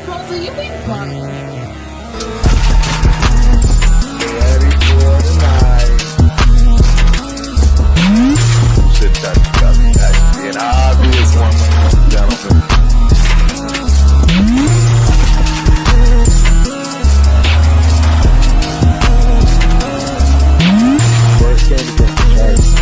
proposal you've been buying. Ready for tonight. Should touch actually an obvious one, ladies and gentlemen. First game against the Chargers.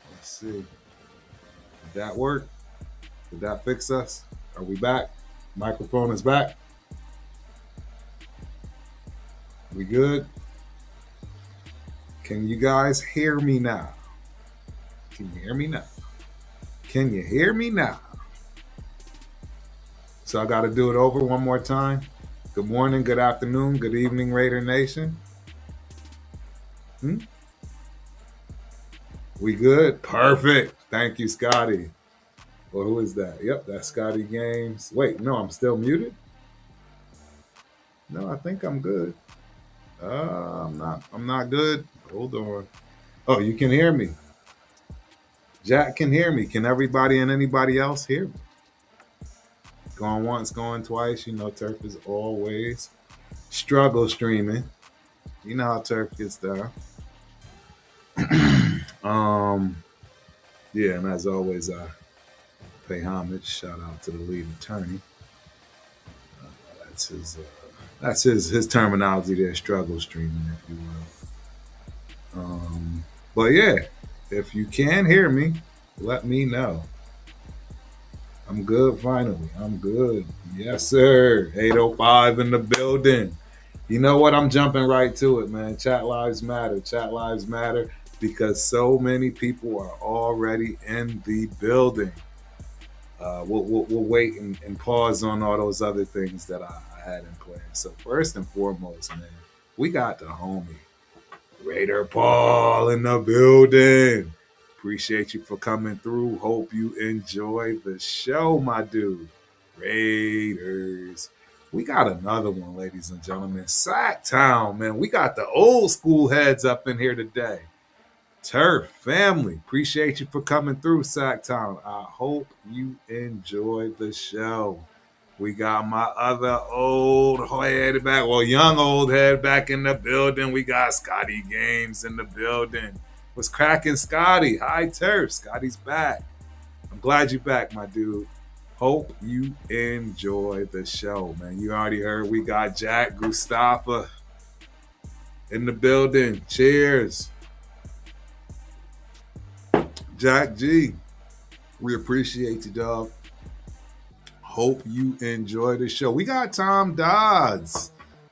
Let's see. Did that work? Did that fix us? Are we back? Microphone is back. We good? Can you guys hear me now? Can you hear me now? Can you hear me now? So I got to do it over one more time. Good morning, good afternoon, good evening, Raider Nation. We good? Perfect. Thank you, Scotty. Well, who is that? Yep, that's Scotty Games. Wait, no, I'm still muted? No, I think I'm good. I'm not good. Hold on. Oh, you can hear me. Jack can hear me. Can everybody and anybody else hear me? Going once, going twice. You know, Turf is always struggle streaming. You know how Turf gets down. Yeah, and as always, I pay homage. Shout out to the lead attorney. That's his terminology there, struggle streaming, if you will. But yeah, if you can hear me, let me know. I'm good finally. I'm good. Yes, sir. 805 in the building. You know what? I'm jumping right to it, man. Chat lives matter. Chat lives matter because so many people are already in the building. We'll wait and pause on all those other things that I had in plan. So first and foremost, man, we got the homie Raider Paul in the building. Appreciate you for coming through. Hope you enjoy the show, my dude. Raiders. We got another one, ladies and gentlemen. Sacktown, man. We got the old school heads up in here today. Turf family, appreciate you for coming through, Sacktown. I hope you enjoy the show. We got my other old head back, well, young old head back in the building. We got Scotty Games in the building. What's cracking, Scotty? Hi, Turf. Scotty's back. I'm glad you're back, my dude. Hope you enjoy the show, man. You already heard we got Jack Gustafa in the building. Cheers. Jack G, we appreciate you, dog. Hope you enjoy the show. We got Tom Dodds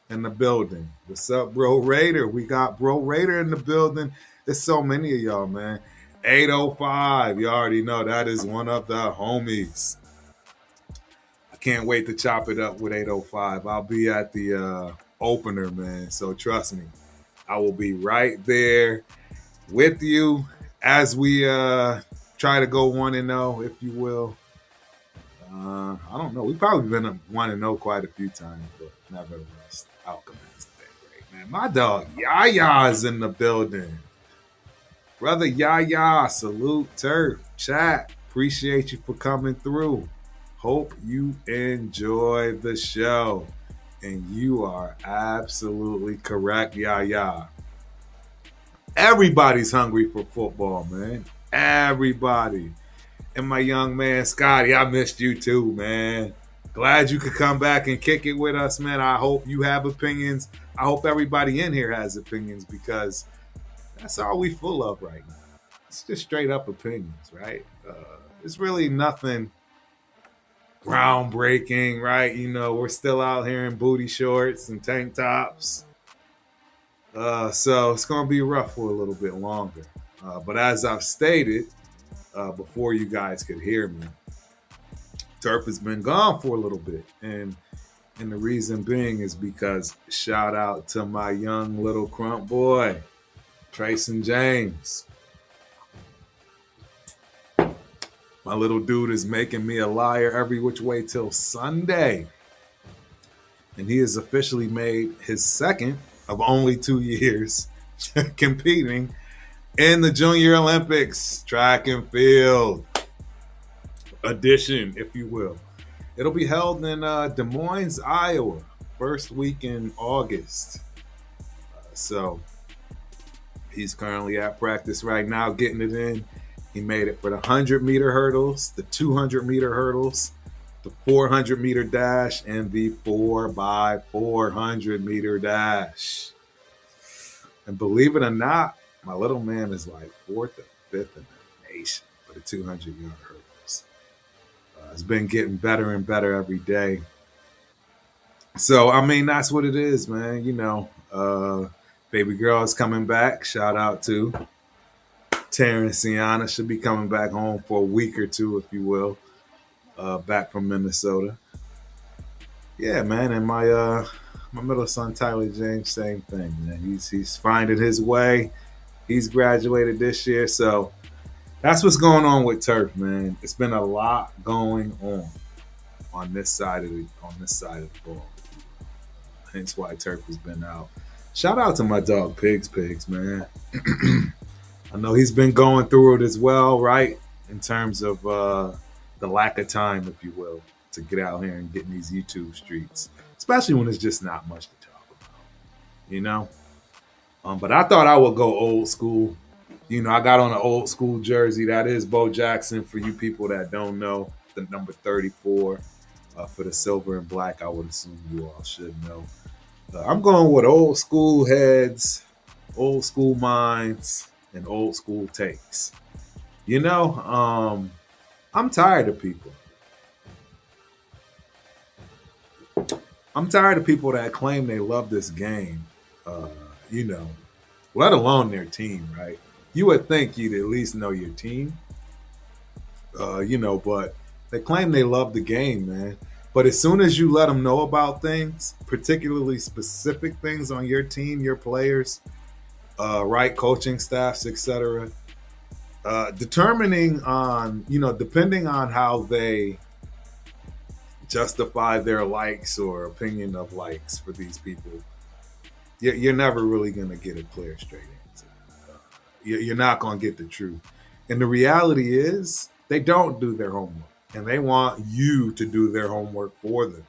in the building. What's up, Bro Raider? We got Bro Raider in the building. There's so many of y'all, man. 805, you already know that is one of the homies. I Can't wait to chop it up with 805. I'll be at the opener, man. So trust me, I will be right there with you as we try to go 1-0, if you will. I don't know. We've probably been 1-0 quite a few times, but nevertheless, outcome has been great, man. My dog Yaya is in the building. Brother Yaya, salute Turf. Chat, appreciate you for coming through. Hope you enjoy the show. And you are absolutely correct, Yaya. Everybody's hungry for football, man. Everybody. And my young man, Scotty, I missed you too, man. Glad you could come back and kick it with us, man. I hope you have opinions. I hope everybody in here has opinions because that's all we full of right now. It's just straight up opinions, right? It's really nothing groundbreaking, right? You know, we're still out here in booty shorts and tank tops. So it's going to be rough for a little bit longer. But as I've stated, before you guys could hear me, Turf has been gone for a little bit. And the reason being is because shout out to my young little crump boy, Trayson James. My little dude is making me a liar every which way till Sunday. And he has officially made his second of only 2 years competing in the Junior Olympics track and field edition, if you will. It'll be held in Des Moines, Iowa, first week in August. So he's currently at practice right now, getting it in. He made it for the 100-meter hurdles, the 200-meter hurdles, the 400-meter dash, and the 4x400-meter dash. And believe it or not, my little man is like 4th or 5th in the nation for the 200-yard hurdles. It's been getting better and better every day. So, I mean, that's what it is, man. You know, baby girl is coming back. Shout out to Terrence Sienna. Should be coming back home for a week or two, if you will, back from Minnesota. Yeah, man. And my middle son, Tyler James, same thing, man. He's finding his way. He's graduated this year. So that's what's going on with Turf, man. It's been a lot going on this side of the ball. Hence why Turf has been out. Shout out to my dog Pigs, man. I know he's been going through it as well, right? In terms of the lack of time, if you will, to get out here and get in these YouTube streets, especially when it's just not much to talk about, you know? But I thought I would go old school. You know, I got on an old school jersey. That is Bo Jackson, for you people that don't know, the number 34 for the silver and black. I would assume you all should know. I'm going with old school heads, old school minds, and old school takes. You know, I'm tired of people. I'm tired of people that claim they love this game, you know, let alone their team, right? You would think you'd at least know your team, you know, but they claim they love the game, man. But as soon as you let them know about things, particularly specific things on your team, your players, right, coaching staffs, etc., determining on, you know, depending on how they justify their likes or opinion of likes for these people, you're never really going to get a clear, straight answer. You're not going to get the truth. And the reality is they don't do their homework, and they want you to do their homework for them.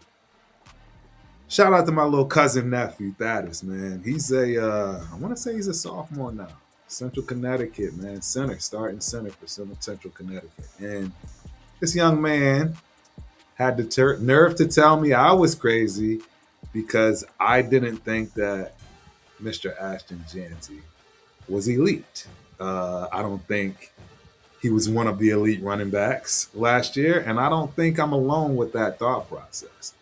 Shout out to my little cousin nephew, Thaddeus, man. He's I want to say he's a sophomore now. Central Connecticut, man. Starting center for Central Connecticut. And this young man had the nerve to tell me I was crazy because I didn't think that Mr. Ashton Janty was elite. I don't think he was one of the elite running backs last year, and I don't think I'm alone with that thought process.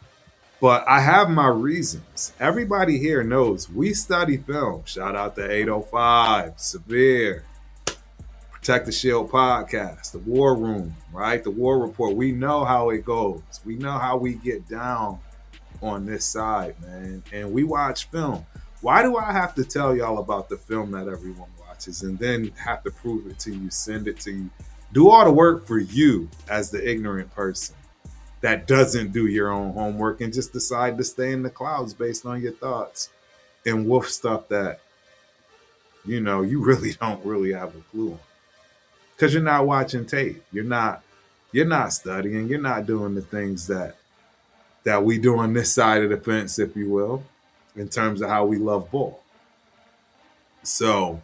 But I have my reasons. Everybody here knows we study film. Shout out to 805, Severe, Protect the Shield podcast, the War Room, right? The War Report. We know how it goes. We know how we get down on this side, man. And we watch film. Why do I have to tell y'all about the film that everyone watches and then have to prove it to you, send it to you, do all the work for you as the ignorant person that doesn't do your own homework and just decide to stay in the clouds based on your thoughts and wolf stuff that, you really don't really have a clue on. Because you're not watching tape. You're not studying. You're not doing the things that we do on this side of the fence, if you will, in terms of how we love ball. So,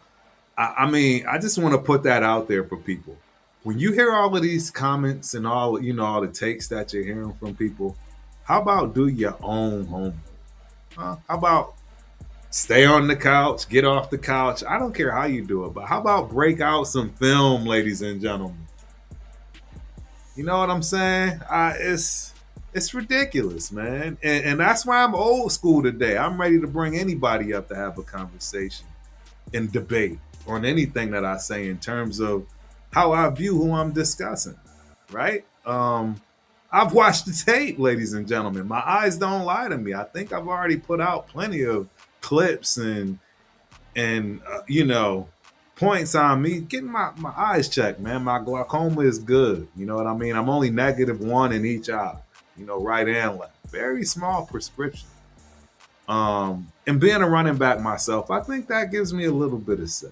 I just want to put that out there for people. When you hear all of these comments and all the takes that you're hearing from people, how about do your own homework? How about stay on the couch, get off the couch? I don't care how you do it, but how about break out some film, ladies and gentlemen? You know what I'm saying? It's ridiculous, man. And that's why I'm old school today. I'm ready to bring anybody up to have a conversation and debate on anything that I say in terms of how I view who I'm discussing, right? I've watched the tape, ladies and gentlemen. My eyes don't lie to me. I think I've already put out plenty of clips and points on me getting my eyes checked, man. My glaucoma is good. You know what I mean? I'm only -1 in each eye, right and left. Very small prescription. And being a running back myself, I think that gives me a little bit of say.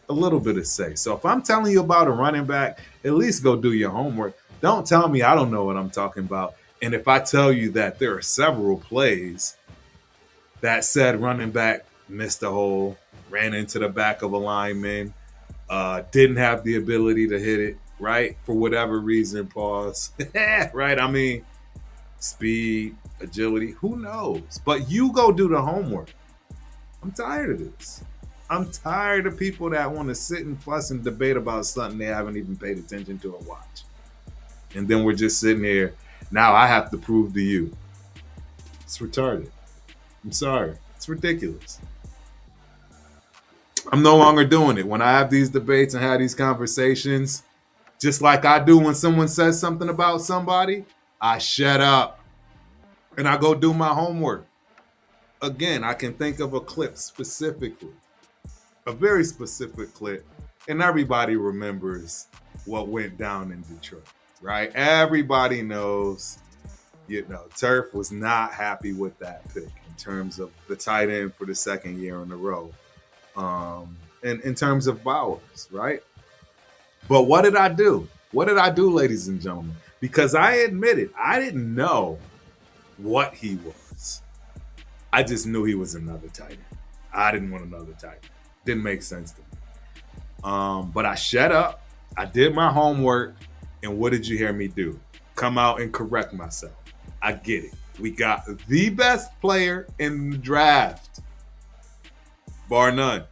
A little bit of say. So if I'm telling you about a running back, at least go do your homework. Don't tell me I don't know what I'm talking about. And if I tell you that there are several plays that said running back missed a hole, ran into the back of a lineman, didn't have the ability to hit it, right? For whatever reason, pause. Right? I mean, speed, agility, who knows? But you go do the homework. I'm tired of this. I'm tired of people that want to sit and fuss and debate about something they haven't even paid attention to or watch. And then we're just sitting here. Now I have to prove to you. It's retarded. I'm sorry. It's ridiculous. I'm no longer doing it. When I have these debates and have these conversations, just like I do when someone says something about somebody, I shut up and I go do my homework. Again, I can think of a clip specifically, a very specific clip, and everybody remembers what went down in Detroit, right? Everybody knows, Turf was not happy with that pick in terms of the tight end for the second year in a row. And in terms of Bowers, right? But what did I do? What did I do, ladies and gentlemen? Because I admitted I didn't know what he was. I just knew he was another tight end. I didn't want another tight end. Didn't make sense to me. But I shut up. I did my homework. And what did you hear me do? Come out and correct myself. I get it. We got the best player in the draft. Bar none.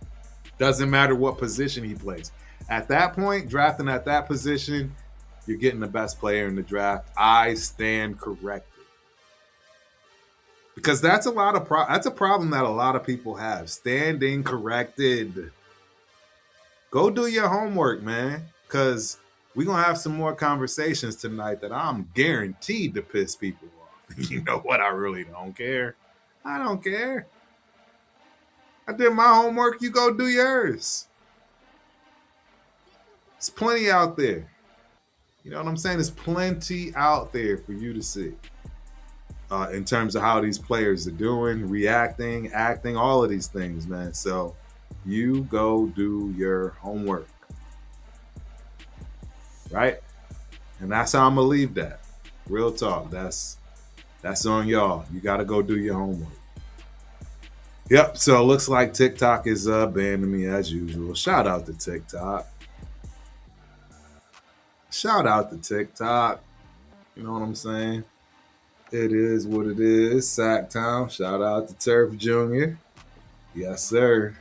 Doesn't matter what position he plays. At that point, drafting at that position, you're getting the best player in the draft. I stand corrected. Because that's a problem that a lot of people have. Standing corrected. Go do your homework, man. Because we're going to have some more conversations tonight that I'm guaranteed to piss people off. You know what? I really don't care. I don't care. I did my homework. You go do yours. There's plenty out there. You know what I'm saying? There's plenty out there for you to see. In terms of how these players are doing, reacting, acting, all of these things, man. So you go do your homework. Right? And that's how I'm going to leave that. Real talk. That's on y'all. You got to go do your homework. Yep. So it looks like TikTok is banning me as usual. Shout out to TikTok. Shout out to TikTok. You know what I'm saying? It is what it is. Sacktown. Shout out to Turf Jr. Yes, sir.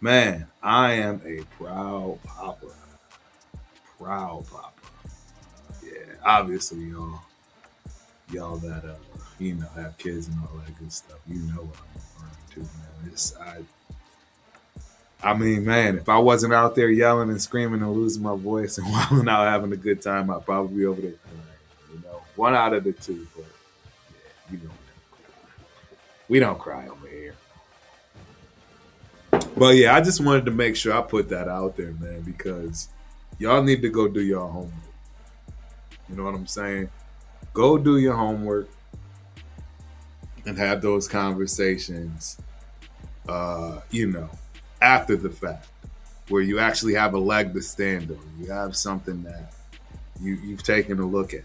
Man, I am a proud papa. Proud papa. Yeah, obviously, y'all that have kids and all that good stuff. You know what I'm referring to, man. I mean, man, if I wasn't out there yelling and screaming and losing my voice and wilding out having a good time, I'd probably be over there crying. One out of the two, but yeah, we don't cry over here. But yeah, I just wanted to make sure I put that out there, man, because y'all need to go do your homework. You know what I'm saying? Go do your homework and have those conversations, you know, after the fact, where you actually have a leg to stand on. You have something that you've taken a look at,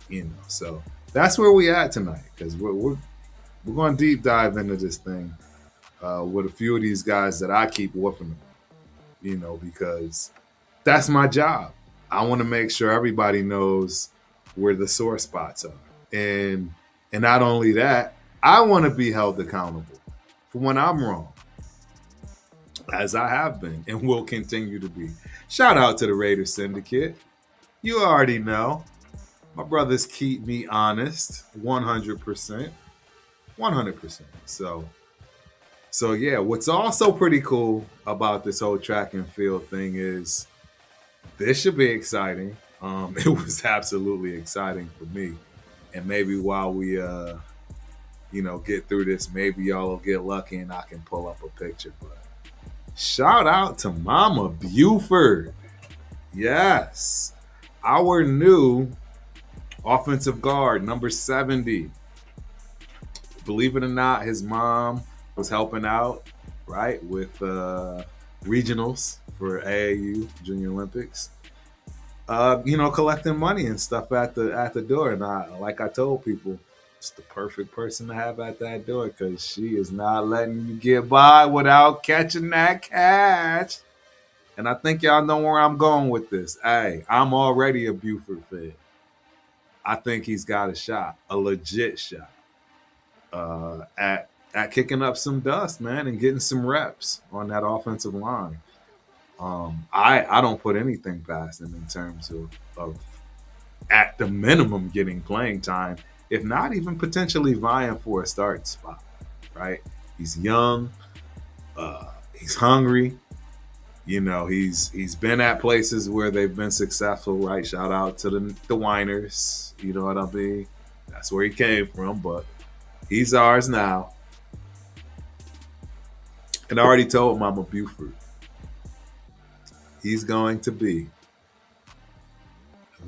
you know. So that's where we at tonight, because we're going to deep dive into this thing with a few of these guys that I keep whooping them, you know, because that's my job. I want to make sure everybody knows where the sore spots are. And not only that, I want to be held accountable for when I'm wrong, as I have been and will continue to be. Shout out to the Raiders Syndicate. You already know. My brothers keep me honest 100%. 100%. So yeah, what's also pretty cool about this whole track and field thing is this should be exciting. It was absolutely exciting for me. And maybe while we get through this, maybe y'all will get lucky and I can pull up a picture. But shout out to Mama Buford. Yes. Our new offensive guard, number 70. Believe it or not, his mom was helping out, right, with regionals for AAU Junior Olympics. Collecting money and stuff at the door. And like I told people, it's the perfect person to have at that door because she is not letting you get by without catching that cash. And I think y'all know where I'm going with this. Hey, I'm already a Buford fan. I think he's got a shot, a legit shot, at kicking up some dust, man, and getting some reps on that offensive line. I don't put anything past him in terms of at the minimum getting playing time, if not even potentially vying for a starting spot. Right? He's young, he's hungry. You know, he's been at places where they've been successful. Right? Shout out to the Winers. You know what I mean? That's where he came from, but he's ours now. And I already told Mama Buford, he's going to be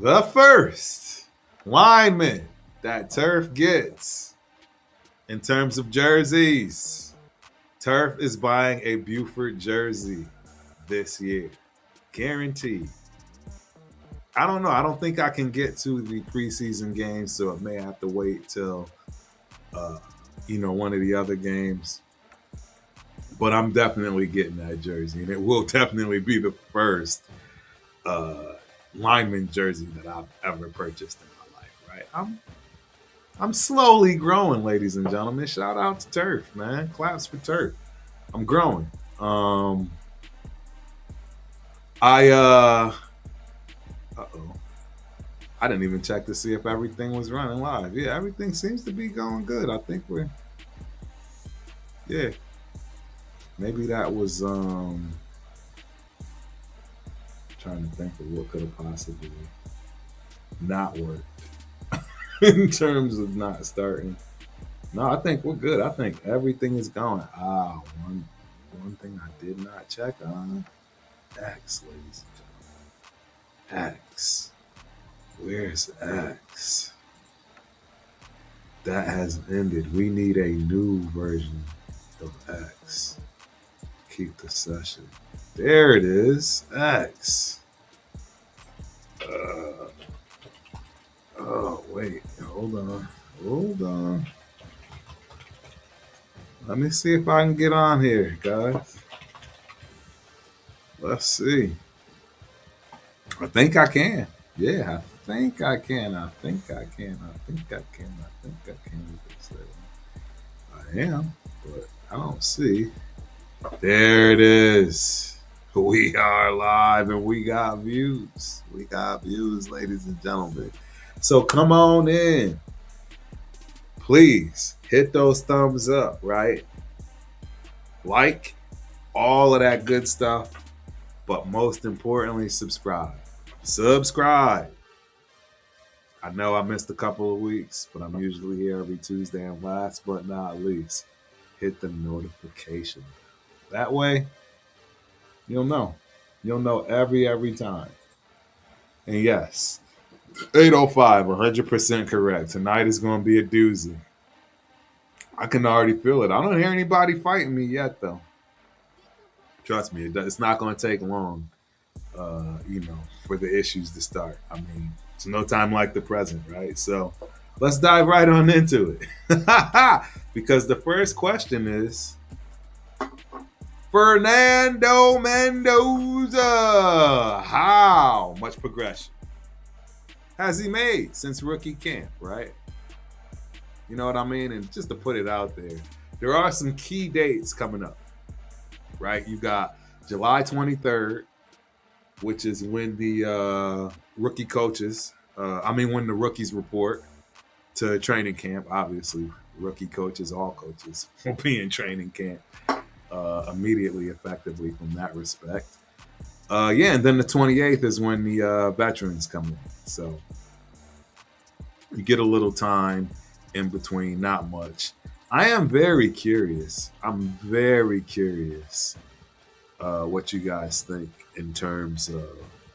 the first lineman that Turf gets in terms of jerseys. Turf is buying a Buford jersey this year. Guaranteed. I don't know. I don't think I can get to the preseason games, so it may have to wait till, one of the other games. But I'm definitely getting that jersey, and it will definitely be the first lineman jersey that I've ever purchased in my life. Right? I'm slowly growing, ladies and gentlemen. Shout out to Turf, man. Claps for Turf. I'm growing. I didn't even check to see if everything was running live. Yeah, everything seems to be going good. I think maybe that was trying to think of what could have possibly not worked in terms of not starting. No, I think we're good. I think everything is going. One thing I did not check on. X, ladies and gentlemen. X. Where's X? That has ended. We need a new version of X. Keep the session. There it is. X. Oh, wait. Hold on. Let me see if I can get on here, guys. Let's see. I think I can. Yeah, I think I can. I am, but I don't see. There it is. We are live and we got views. We got views, ladies and gentlemen. So come on in. Please hit those thumbs up, right? Like, all of that good stuff. But most importantly, subscribe. Subscribe. I know I missed a couple of weeks, but I'm usually here every Tuesday. And last but not least, hit the notification. That way, you'll know. You'll know every time. And yes, 805, 100% correct. Tonight is going to be a doozy. I can already feel it. I don't hear anybody fighting me yet, though. Trust me, it's not going to take long, for the issues to start. I mean, it's no time like the present, right? So let's dive right on into it. Because the first question is Fernando Mendoza. How much progression has he made since rookie camp, right? You know what I mean? And just to put it out there are some key dates coming up, right? You got July 23rd, which is when the rookie coaches, when the rookies report to training camp. Obviously, rookie coaches, all coaches will be in training camp immediately, effectively from that respect. And then the 28th is when the veterans come in. So you get a little time in between, not much. I am very curious. I'm very curious what you guys think in terms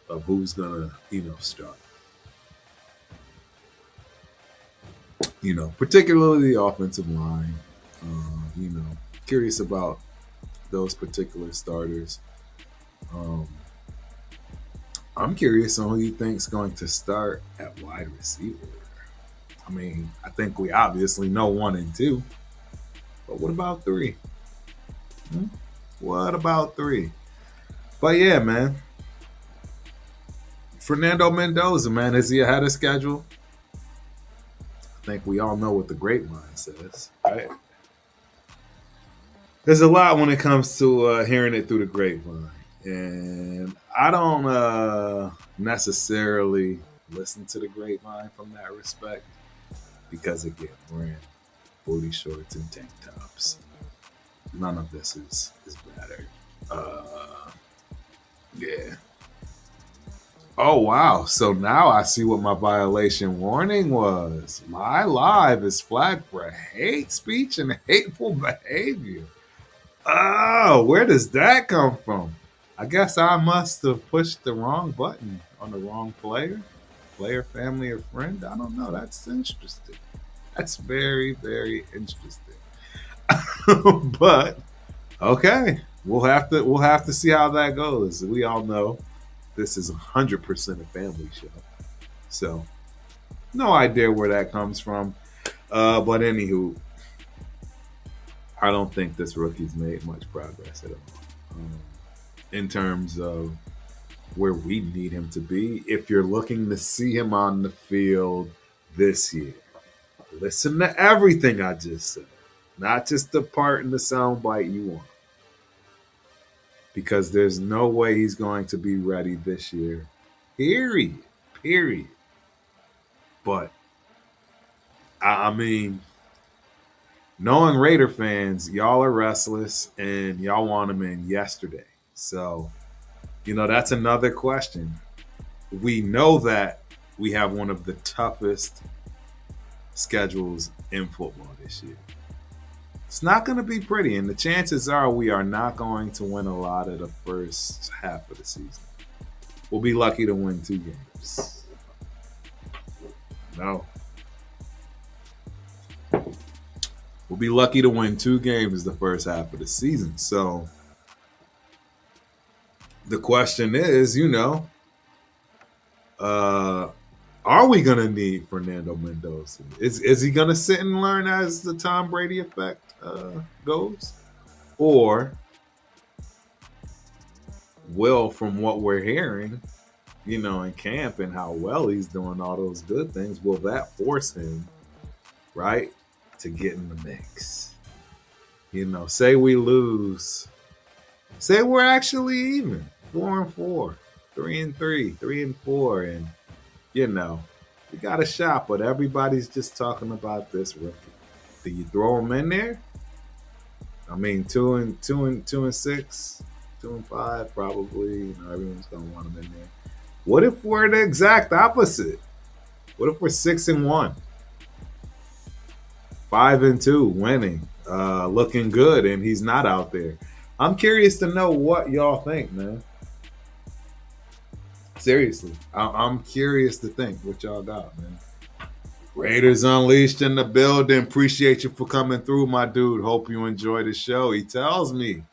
of who's gonna, start. Particularly the offensive line. Curious about those particular starters. I'm curious on who you think's going to start at wide receiver. I mean, I think we obviously know 1 and 2, but what about 3? What about 3? But yeah, man. Fernando Mendoza, man, is he ahead of schedule? I think we all know what the grapevine says, right? There's a lot when it comes to hearing it through the grapevine. And I don't necessarily listen to the grapevine from that respect because, again, we're in booty shorts and tank tops. None of this is better. Yeah. Oh, wow. So now I see what my violation warning was. My live is flagged for hate speech and hateful behavior. Oh, where does that come from? I guess I must have pushed the wrong button on the wrong player, family, or friend. I don't know. That's interesting. That's very, very interesting. But okay, we'll have to see how that goes. We all know this is 100% a family show, so no idea where that comes from. But anywho, I don't think this rookie's made much progress at all in terms of where we need him to be. If you're looking to see him on the field this year, listen to everything I just said, not just the part in the soundbite you want, because there's no way he's going to be ready this year. Period. But I mean, knowing Raider fans, y'all are restless and y'all want him in yesterday. So, that's another question. We know that we have one of the toughest schedules in football this year. It's not going to be pretty, and the chances are we are not going to win a lot of the first half of the season. We'll be lucky to win 2 games. No. We'll be lucky to win 2 games the first half of the season. So the question is, are we going to need Fernando Mendoza? Is he going to sit and learn as the Tom Brady effect goes? Or will, from what we're hearing, in camp and how well he's doing all those good things, will that force him, right, to get in the mix? Say we lose. Say we're actually even 4-4, 3-3, 3-4, and we got a shot, but everybody's just talking about this rookie. Do you throw him in there? I mean, 2-6, 2-5, probably. Everyone's gonna want him in there. What if we're the exact opposite? What if we're 6-1, 5-2, winning, looking good, and he's not out there? I'm curious to know what y'all think, man. Seriously, I'm curious to think what y'all got, man. Raiders Unleashed in the building. Appreciate you for coming through, my dude. Hope you enjoy the show. He tells me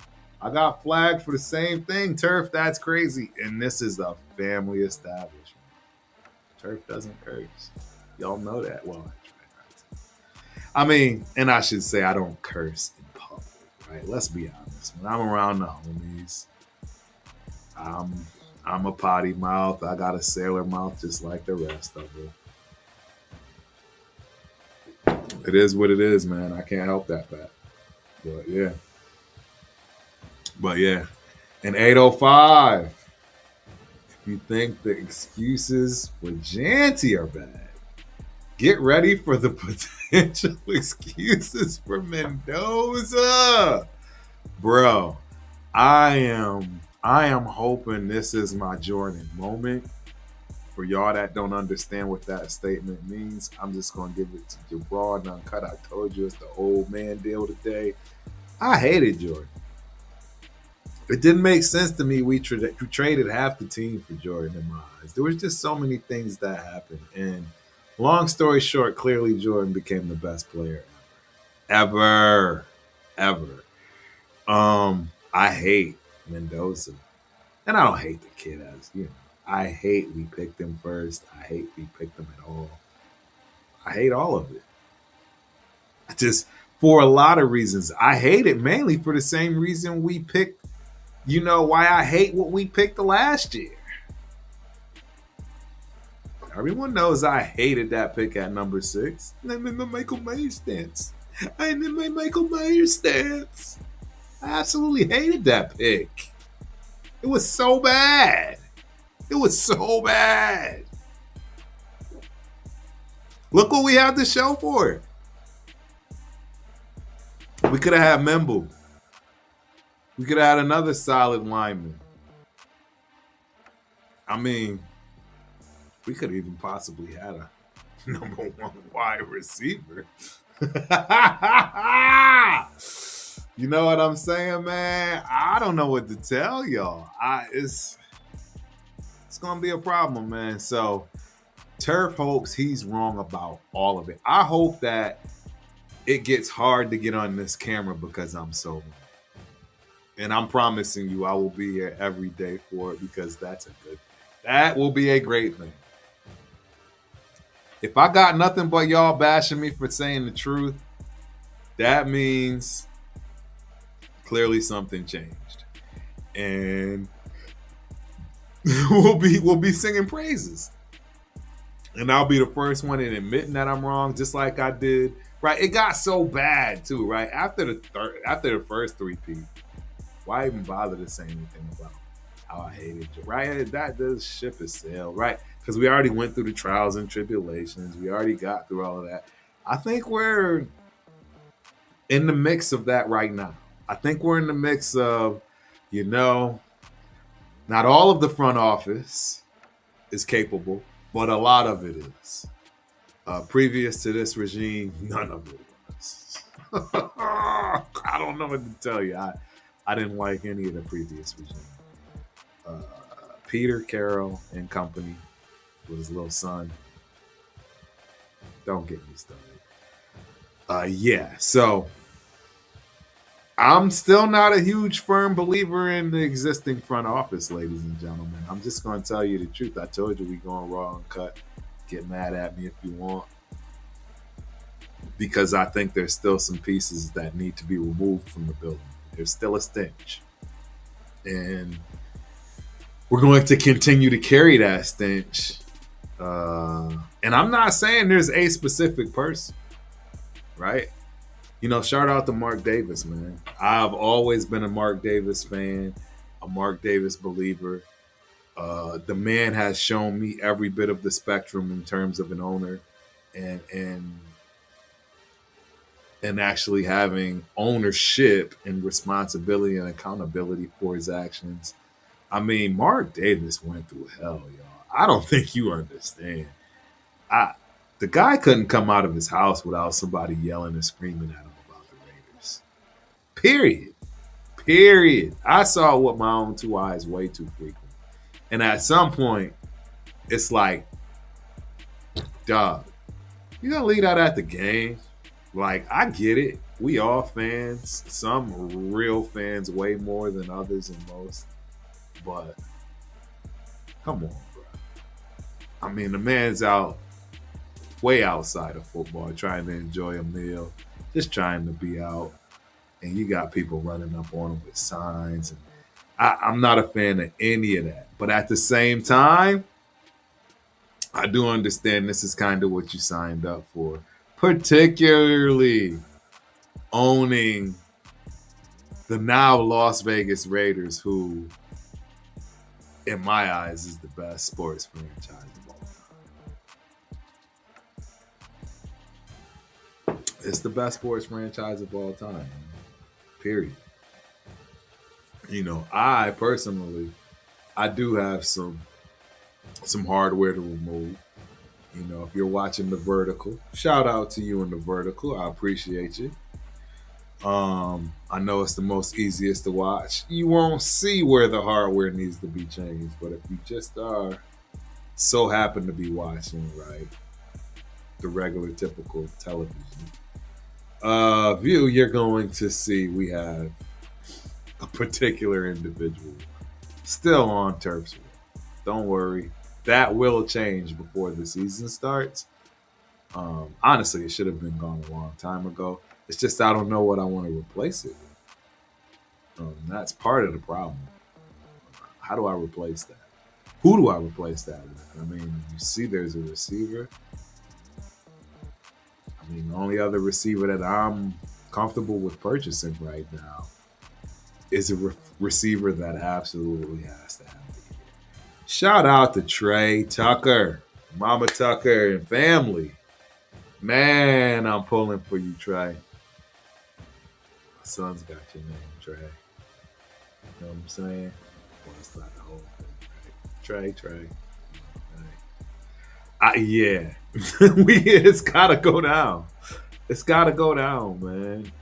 I got flagged for the same thing. Turf, that's crazy. And this is a family establishment. Turf doesn't curse. Y'all know that. Well, I mean, and I should say I don't curse in public, right? Let's be honest. When I'm around the homies, I'm I'm a potty mouth. I got a sailor mouth just like the rest of it. It is what it is, man. I can't help that fact. But yeah. But yeah. In 805, if you think the excuses for Janty are bad, get ready for the potential excuses for Mendoza. Bro, I am hoping this is my Jordan moment. For y'all that don't understand what that statement means, I'm just gonna give it to you raw and uncut. I told you it's the old man deal today. I hated Jordan. It didn't make sense to me. We traded half the team for Jordan in my eyes. There was just so many things that happened. And long story short, clearly Jordan became the best player ever. Ever. I hate Mendoza. And I don't hate the kid as. I hate we picked him first. I hate we picked him at all. I hate all of it. Just for a lot of reasons. I hate it mainly for the same reason we picked, why I hate what we picked the last year. Everyone knows I hated that pick at number 6. I'm in my Michael Myers stance. I'm in my Michael Myers stance. I absolutely hated that pick. It was so bad. It was so bad. Look what we have to show for it. We could have had Memble. We could have had another solid lineman. I mean, we could have even possibly had a number 1 wide receiver. You know what I'm saying, man? I don't know what to tell y'all. It's gonna be a problem, man. So Turf hopes he's wrong about all of it. I hope that it gets hard to get on this camera because I'm so wrong. And I'm promising you I will be here every day for it because that's a good thing. That will be a great thing. If I got nothing but y'all bashing me for saying the truth, that means clearly something changed. And we'll be singing praises. And I'll be the first one in admitting that I'm wrong, just like I did. Right? It got so bad too, right? After the first 3-peat, why even bother to say anything about how I hated you? Right? That the ship is sailed, right? Because we already went through the trials and tribulations. We already got through all of that. I think we're in the mix of that right now. I think we're in the mix of, not all of the front office is capable, but a lot of it is. Previous to this regime, none of it was. I don't know what to tell you. I didn't like any of the previous regime. Peter Carroll and company with his little son. Don't get me started. Yeah, so I'm still not a huge firm believer in the existing front office, ladies and gentlemen. I'm just going to tell you the truth. I told you we going raw and cut. Get mad at me if you want. Because I think there's still some pieces that need to be removed from the building. There's still a stench. And we're going to continue to carry that stench. And I'm not saying there's a specific person, right? Shout out to Mark Davis, man. I've always been a Mark Davis fan, a Mark Davis believer. The man has shown me every bit of the spectrum in terms of an owner, and and actually having ownership and responsibility and accountability for his actions. I mean, Mark Davis went through hell, y'all. I don't think you understand. I the guy couldn't come out of his house without somebody yelling and screaming at him about the Raiders. Period. Period. I saw it with my own two eyes way too frequent. And at some point, it's like, dog, you gonna leave that at the game? Like, I get it. We all fans. Some real fans way more than others and most. But come on, bro. I mean, the man's out way outside of football, trying to enjoy a meal, just trying to be out. And you got people running up on him with signs. And I'm not a fan of any of that. But at the same time, I do understand this is kind of what you signed up for, particularly owning the now Las Vegas Raiders, who, in my eyes, is the best sports franchise of all time. It's the best sports franchise of all time. Period. I personally, I do have some hardware to remove. If you're watching the vertical, shout out to you in the vertical. I appreciate you. I know it's the most easiest to watch. You won't see where the hardware needs to be changed, but if you just are so happen to be watching, right, the regular typical television view, you're going to see we have a particular individual still on Turf's Wheel. Don't worry, that will change before the season starts. Honestly, it should have been gone a long time ago. It's just I don't know what I want to replace it with. That's part of the problem. How do I replace that? Who do I replace that with? I mean, you see there's a receiver. I mean, the only other receiver that I'm comfortable with purchasing right now is a receiver that absolutely has to have it. Shout out to Trey Tucker, Mama Tucker, and family. Man, I'm pulling for you, Trey. My son's got your name, Trey. You know what I'm saying? Well, it's not the whole thing, right? Trey. Yeah. It's gotta go down. It's gotta go down, man.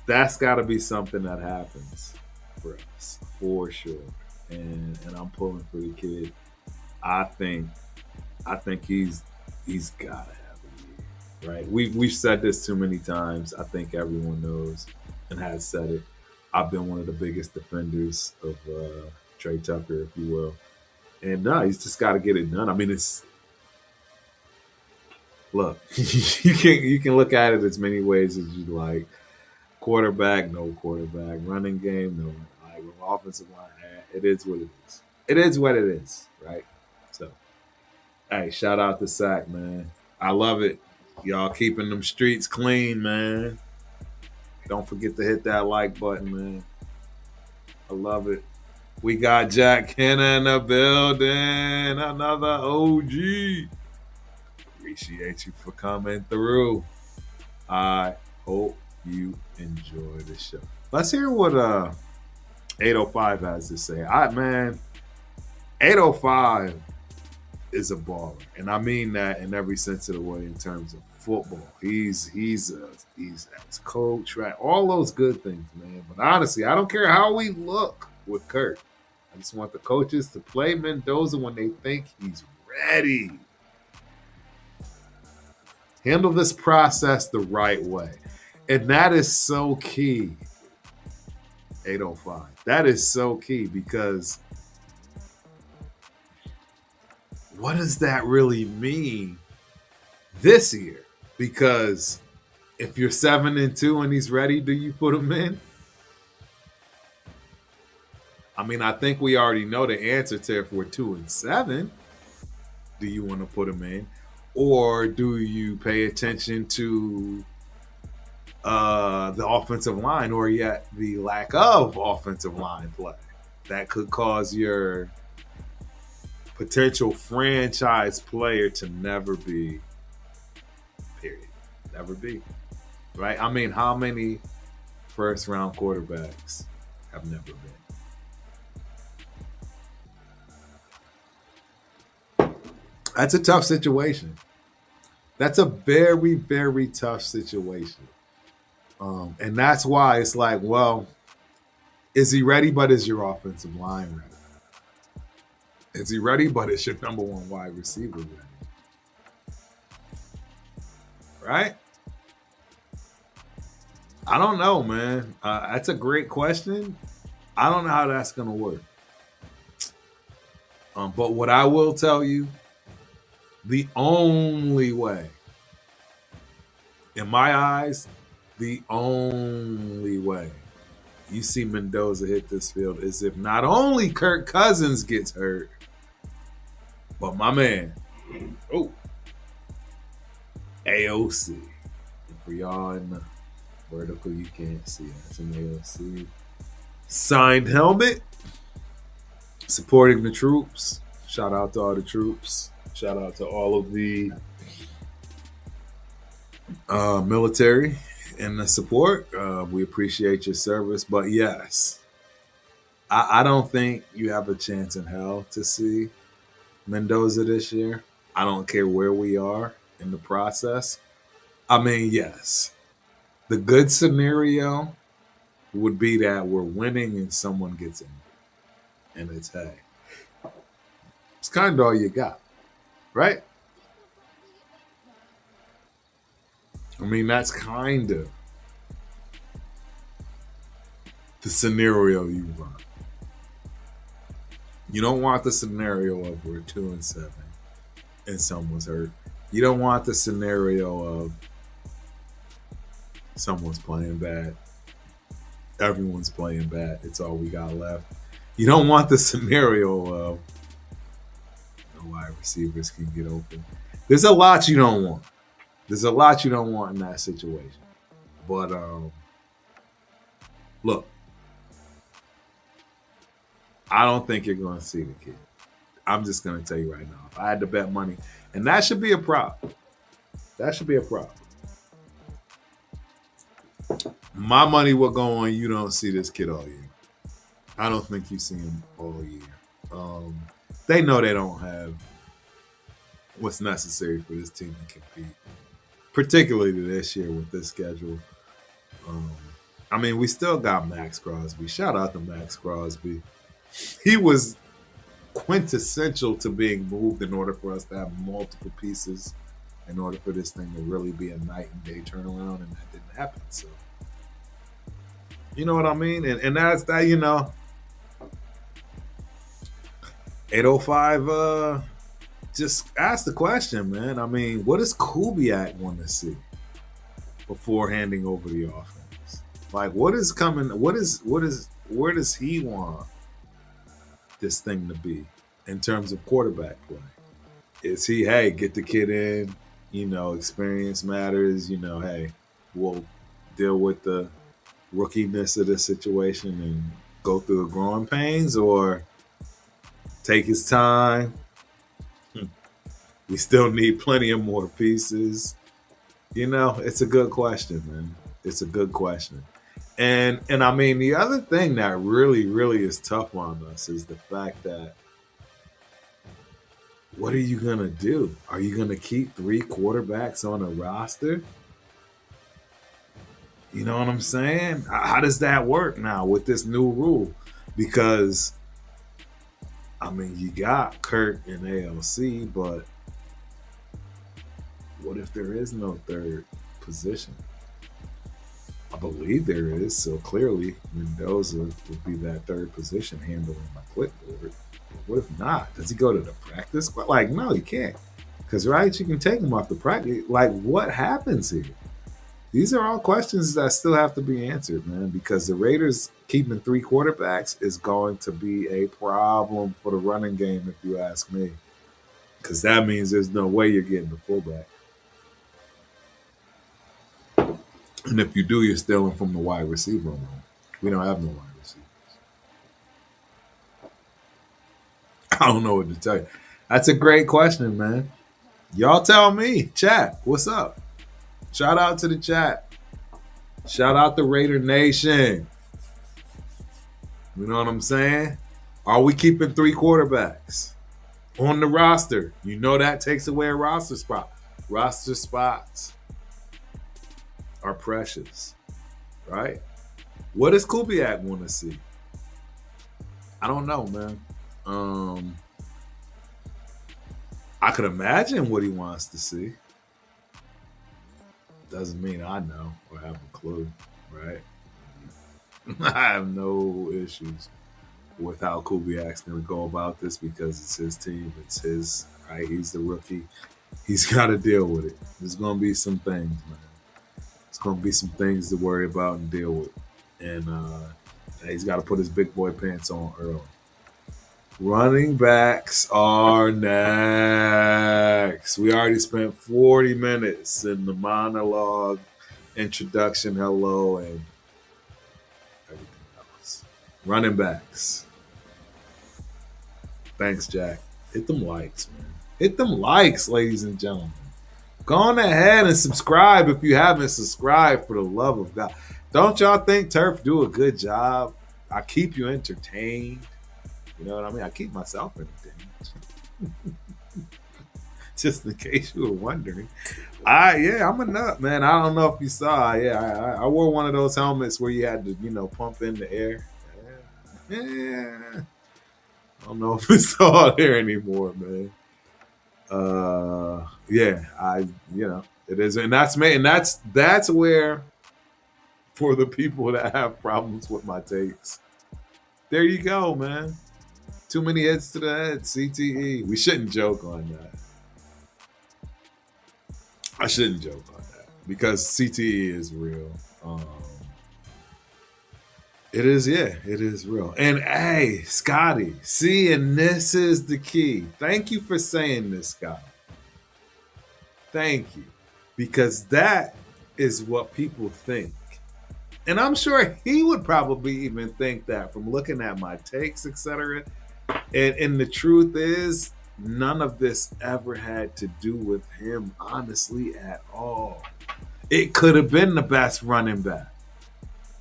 That's gotta be something that happens for us, for sure. And I'm pulling for the kid. I think he's gotta have a year. Right. We've said this too many times. I think everyone knows and has said it. I've been one of the biggest defenders of Trey Tucker, if you will. And no, he's just got to get it done. I mean, it's look, you can look at it as many ways as you like. Quarterback, no quarterback. Running game, no. Like offensive line, it is what it is. It is what it is, right? So, hey, shout out to Sack, man. I love it. Y'all keeping them streets clean, man. Don't forget to hit that like button, man. I love it. We got Jack Kenna in the building. Another OG. Appreciate you for coming through. I hope you enjoy the show. Let's hear what 805 has to say. 805 is a baller, and I mean that in every sense of the way in terms of football. He's ex coach, right? All those good things, man. But honestly, I don't care how we look with Kurt. I just want the coaches to play Mendoza when they think he's ready. Handle this process the right way. And that is so key. 805. That is so key because what does that really mean this year? Because if you're 7-2 and he's ready, do you put him in? I mean, I think we already know the answer to if we're 2-7. Do you want to put him in? Or do you pay attention to the offensive line or yet the lack of offensive line play? That could cause your potential franchise player to never be, period. ever be. Right? I mean, how many first round quarterbacks have never been? That's a tough situation. That's a very, very tough situation. And that's why it's like, well, is he ready? But is your offensive line ready? Is he ready? But is your number one wide receiver ready? Right? I don't know, man. That's a great question. I don't know how that's going to work. But what I will tell you, the only way, in my eyes, the only way you see Mendoza hit this field is if not only Kirk Cousins gets hurt, but my man, oh, AOC. And for y'all in the vertical, you can't see it. It's an AOC signed helmet supporting the troops. Shout out to all the troops. Shout out to all of the military and the support. We appreciate your service. But yes, I don't think you have a chance in hell to see Mendoza this year. I don't care where we are in the process. I mean, yes, the good scenario would be that we're winning and someone gets injured. And it's, hey, it's kind of all you got, right? I mean, that's kind of the scenario you want. You don't want the scenario of we're 2-7 and someone's hurt. You don't want the scenario of someone's playing bad. Everyone's playing bad. It's all we got left. You don't want the scenario of no wide receivers can get open. There's a lot you don't want. There's a lot you don't want in that situation. But look, I don't think you're going to see the kid. I'm just going to tell you right now. If I had to bet money, and that should be a prop. That should be a prop. My money will go on you don't see this kid all year. I don't think you see him all year. They know they don't have what's necessary for this team to compete, particularly this year with this schedule. I mean, we still got Max Crosby. Shout out to Max Crosby. He was quintessential to being moved in order for us to have multiple pieces in order for this thing to really be a night and day turnaround, and that didn't happen. So, you know what I mean? And that's that, 805, just ask the question, man. I mean, what does Kubiak want to see before handing over the offense? Like, what is coming? Where does he want this thing to be in terms of quarterback play? Is he, hey, get the kid in, experience matters, hey, we'll deal with the rookiness of the situation and go through the growing pains, or take his time? We still need plenty of more pieces. It's a good question, man. It's a good question. And I mean, the other thing that really, really is tough on us is the fact that what are you going to do? Are you going to keep 3 quarterbacks on a roster? You know what I'm saying? How does that work now with this new rule? Because, I mean, you got Kirk and ALC, but what if there is no third position? I believe there is, so clearly Mendoza would be that third position handling my clipboard. But what if not? Does he go to the practice squad? Like, no, he can't. Because, right, you can take him off the practice. Like, what happens here? These are all questions that still have to be answered, man, because the Raiders keeping 3 quarterbacks is going to be a problem for the running game, if you ask me. Because that means there's no way you're getting the fullback. And if you do, you're stealing from the wide receiver room. We don't have no wide receivers. I don't know what to tell you. That's a great question, man. Y'all tell me. Chat, what's up? Shout out to the chat. Shout out to Raider Nation. You know what I'm saying? Are we keeping 3 quarterbacks on the roster? You know that takes away a roster spot. Roster spots are precious, right? What does Kubiak want to see? I don't know, man. I could imagine what he wants to see. Doesn't mean I know or have a clue, right? I have no issues with how Kubiak's going to go about this because it's his team. It's his, right? He's the rookie. He's got to deal with it. There's going to be some things, man. There's going to be some things to worry about and deal with. And he's got to put his big boy pants on early. Running backs are next. We already spent 40 minutes in the monologue, introduction, hello, and everything else. Running backs. Thanks, Jack. Hit them likes, man. Hit them likes, ladies and gentlemen. Go on ahead and subscribe if you haven't subscribed, for the love of God. Don't y'all think Turf do a good job? I keep you entertained. You know what I mean? I keep myself entertained. Just in case you were wondering. I'm a nut, man. I don't know if you saw. I wore one of those helmets where you had to, pump in the air. Yeah. I don't know if it's all there anymore, man. It is, and that's where, for the people that have problems with my takes, there you go, man. Too many hits to the head, CTE. We shouldn't joke on that. I shouldn't joke on that because CTE is real. It is real. And hey, Scotty, see, and this is the key. Thank you for saying this, Scott. Thank you. Because that is what people think. And I'm sure he would probably even think that from looking at my takes, etc. And the truth is, none of this ever had to do with him, honestly, at all. It could have been the best running back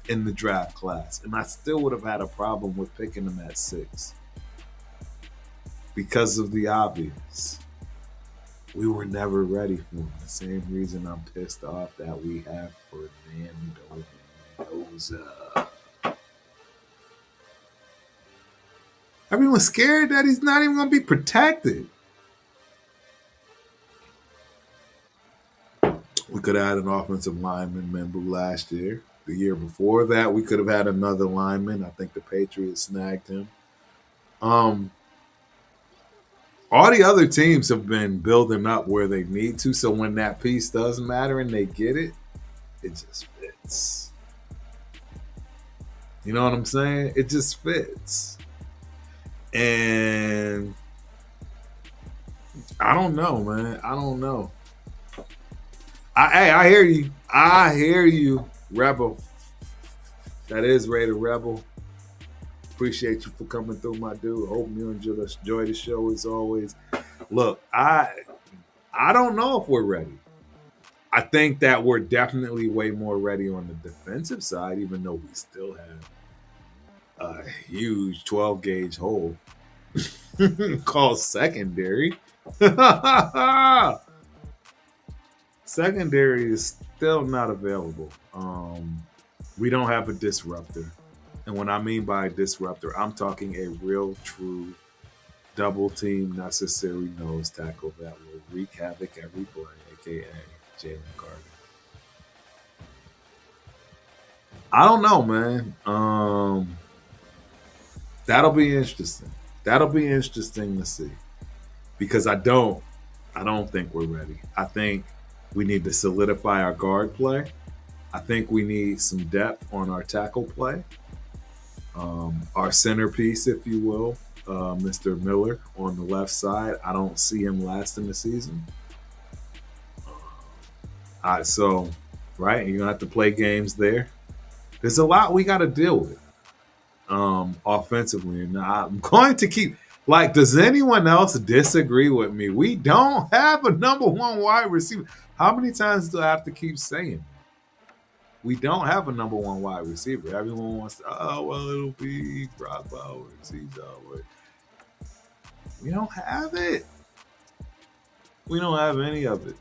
in the draft class, and I still would have had a problem with picking him at 6 because of the obvious. We were never ready for him. The same reason I'm pissed off that we have for Mendoza. Everyone's scared that he's not even going to be protected. We could have had an offensive lineman, remember, last year. The year before that, we could have had another lineman. I think the Patriots snagged him. All the other teams have been building up where they need to, so when that piece does matter and they get it, it just fits. You know what I'm saying? It just fits. And I don't know, man. I don't know. I hear you. I hear you, Rebel. That is Raider Rebel. Appreciate you for coming through, my dude. Hope you enjoy the show as always. Look, I don't know if we're ready. I think that we're definitely way more ready on the defensive side, even though we still have a huge 12-gauge hole called secondary. Secondary is still not available. We don't have a disruptor. And what I mean by a disruptor, I'm talking a real, true double team necessary nose tackle that will wreak havoc every play, aka Jalen Carter. I don't know, man. That'll be interesting. That'll be interesting to see. Because I don't think we're ready. I think we need to solidify our guard play. I think we need some depth on our tackle play. Our centerpiece, if you will, Mr. Miller on the left side. I don't see him lasting the season. So, right, you're going to have to play games there. There's a lot we got to deal with offensively. And I'm going to keep, Like, does anyone else disagree with me? We don't have a number one wide receiver. How many times do I have to keep saying? We don't have a number one wide receiver. Everyone wants to, oh, well, it'll be Brock Bowers. He's always. We don't have it. We don't have any of it.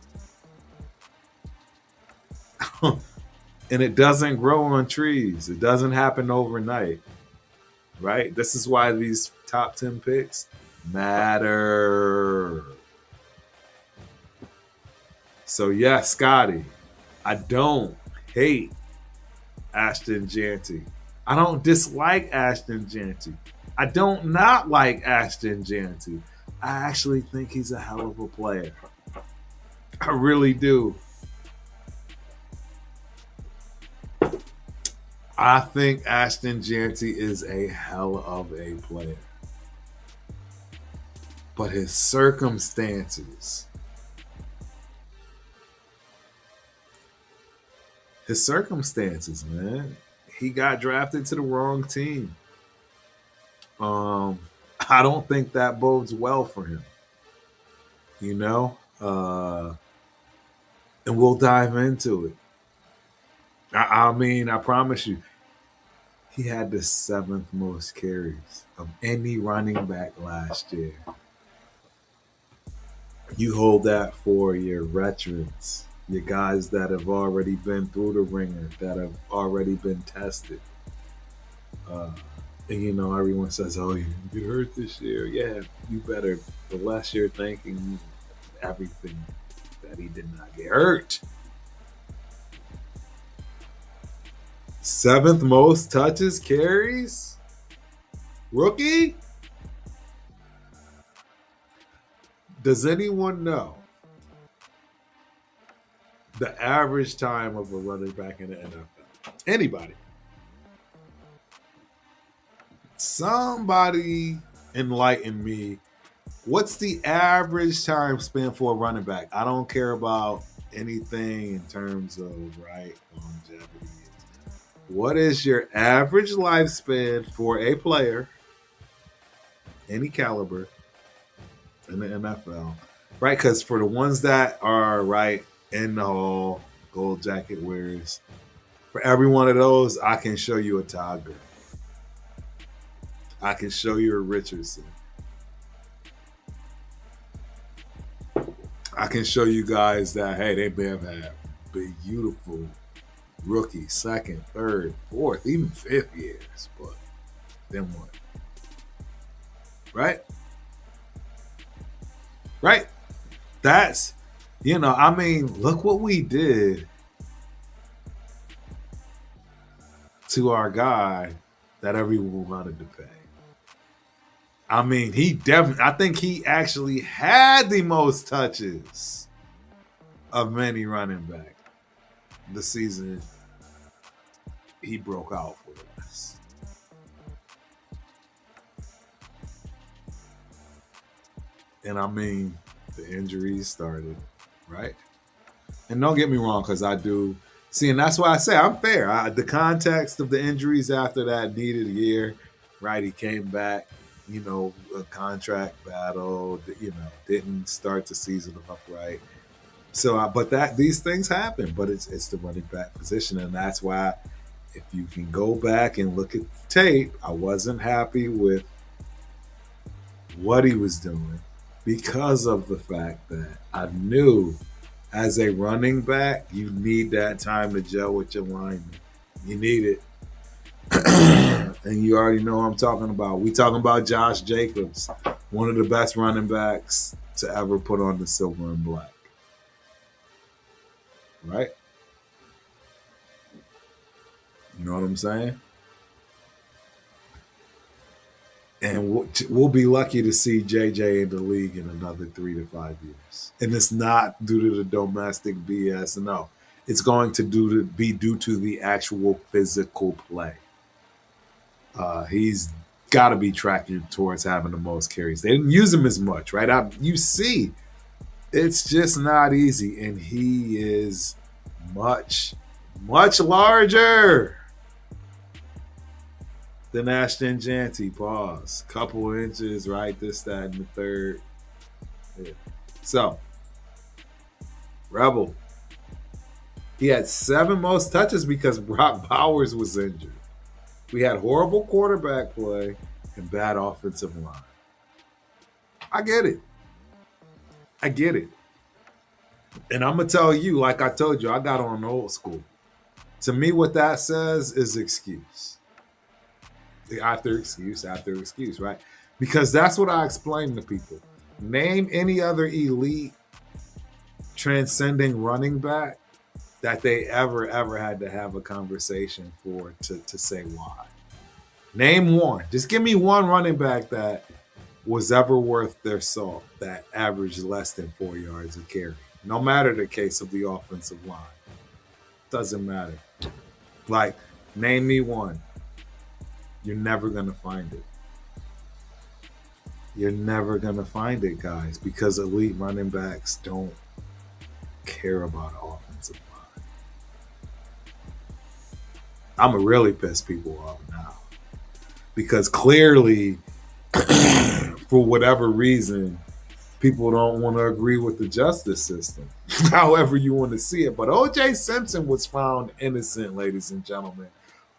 And it doesn't grow on trees. It doesn't happen overnight. Right? This is why these top 10 picks matter. So, yeah, Scotty, I don't hate Ashton Janty. I don't dislike Ashton Janty. I don't not like Ashton Janty. I actually think he's a hell of a player. I really do. I think Ashton Janty is a hell of a player. But his circumstances. His circumstances, man. He got drafted to the wrong team. I don't think that bodes well for him. You know? And we'll dive into it. I mean, I promise you, he had the 7th most carries of any running back last year. You hold that for your veterans, your guys that have already been through the ringer, that have already been tested. And you know, everyone says, "Oh, you get hurt this year." Yeah, you better. The less you're thinking everything that he did not get hurt. 7th most touches, carries, rookie. Does anyone know the average time of a running back in the NFL? Anybody? Somebody enlighten me. What's the average time spent for a running back? I don't care about anything in terms of longevity. What is your average lifespan for a player, any caliber, in the NFL? Right, because for the ones that are right in the hall, gold jacket wearers, for every one of those, I can show you a Tiger. I can show you a Richardson. I can show you guys that, hey, they may have had beautiful rookie, 2nd, 3rd, 4th, even 5th years. But then what? Right? Right? That's, I mean, look what we did to our guy that everyone wanted to pay. I mean, I think he actually had the most touches of any running back the season he broke out for us. And I mean, the injuries started, right? And don't get me wrong, because I do see, and that's why I say I'm fair. The context of the injuries after that needed a year, right? He came back, a contract battle, didn't start the season upright. So, but these things happen, but it's the running back position, and that's why if you can go back and look at the tape, I wasn't happy with what he was doing because of the fact that I knew as a running back, you need that time to gel with your lineman. You need it. And you already know what I'm talking about. We talking about Josh Jacobs, one of the best running backs to ever put on the silver and black. Right? You know what I'm saying? And we'll be lucky to see JJ in the league in another 3 to 5 years. And it's not due to the domestic BS. No, it's going to be due to the actual physical play. He's got to be tracking towards having the most carries. They didn't use him as much, right? You see, it's just not easy. And he is much, much larger. Then Ashton Janty, pause. Couple inches, right? This, that, and the third. Yeah. So, Rebel. He had 7 most touches because Brock Bowers was injured. We had horrible quarterback play and bad offensive line. I get it. I get it. And I'm going to tell you, like I told you, I got on old school. To me, what that says is excuse. After excuse, after excuse, right? Because that's what I explain to people. Name any other elite transcending running back that they ever had to have a conversation for to say why. Name one. Just give me one running back that was ever worth their salt that averaged less than 4 yards a carry. No matter the case of the offensive line. Doesn't matter. Like, name me one. You're never going to find it. You're never going to find it, guys, because elite running backs don't care about offensive line. I'm going to really piss people off now. Because clearly, for whatever reason, people don't want to agree with the justice system, however you want to see it. But O.J. Simpson was found innocent, ladies and gentlemen.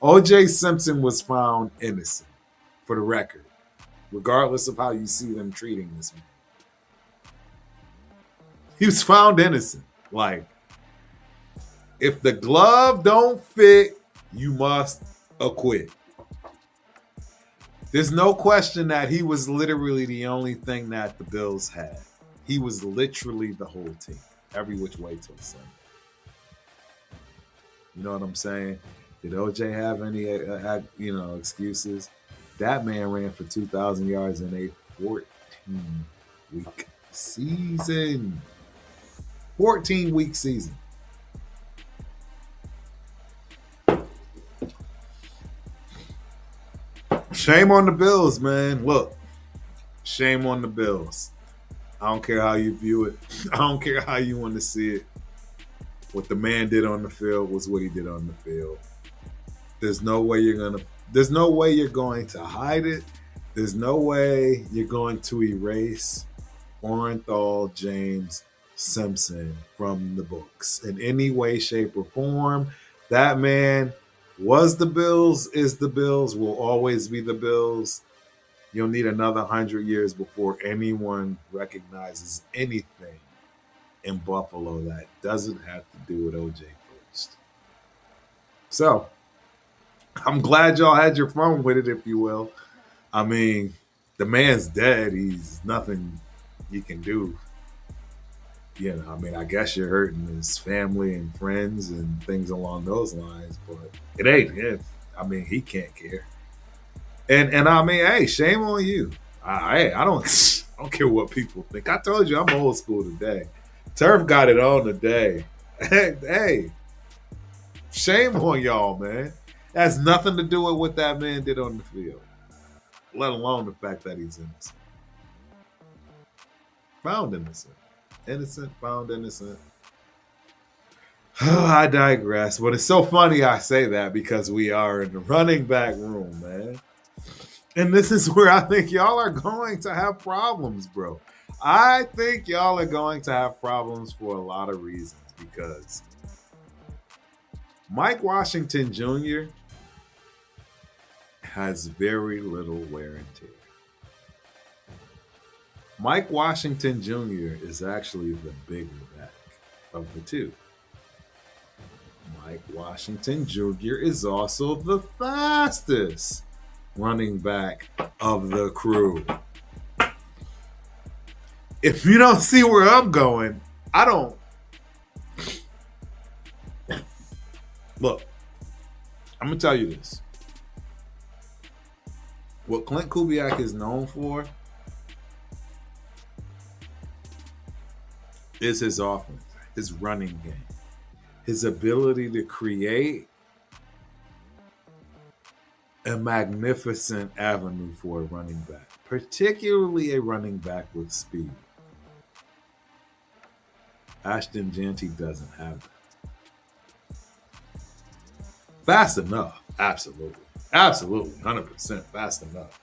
O.J. Simpson was found innocent, for the record, regardless of how you see them treating this man. He was found innocent. Like, if the glove don't fit, you must acquit. There's no question that he was literally the only thing that the Bills had. He was literally the whole team, every which way to the Sunday. You know what I'm saying? Did OJ have any, excuses? That man ran for 2,000 yards in a 14-week season. 14-week season. Shame on the Bills, man. Look, shame on the Bills. I don't care how you view it. I don't care how you want to see it. What the man did on the field was what he did on the field. There's no way you're going to hide it. There's no way you're going to erase Orenthal James Simpson from the books in any way, shape, or form. That man was the Bills, is the Bills, will always be the Bills. You'll need another 100 years before anyone recognizes anything in Buffalo that doesn't have to do with OJ first. So, I'm glad y'all had your fun with it, if you will. I mean, the man's dead. He's nothing you can do. You know, I mean, I guess you're hurting his family and friends and things along those lines, but it ain't him. I mean, he can't care. And I mean, hey, shame on you. I don't I don't care what people think. I told you I'm old school today. Turf got it on today. Hey, shame on y'all, man. That has nothing to do with what that man did on the field, let alone the fact that he's innocent. Found innocent. Innocent, found innocent. I digress. But it's so funny I say that because we are in the running back room, man. And this is where I think y'all are going to have problems, bro. I think y'all are going to have problems for a lot of reasons because Mike Washington Jr. has very little wear and tear. Mike Washington Jr. is actually the bigger back of the two. Mike Washington Jr. is also the fastest running back of the crew. If you don't see where I'm going, I don't. Look, I'm going to tell you this. What Klint Kubiak is known for is his offense, his running game, his ability to create a magnificent avenue for a running back, particularly a running back with speed. Ashton Janty doesn't have that. Fast enough, absolutely. Absolutely, 100% fast enough.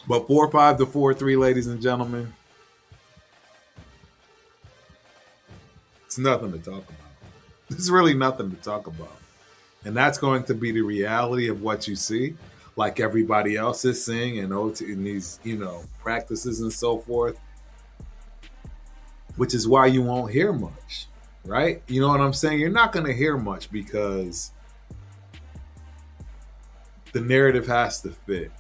But 4-5 to 4-3, ladies and gentlemen, it's nothing to talk about. There's really nothing to talk about. And that's going to be the reality of what you see, like everybody else is seeing in OT in these, practices and so forth, which is why you won't hear much, right? You know what I'm saying? You're not going to hear much because the narrative has to fit.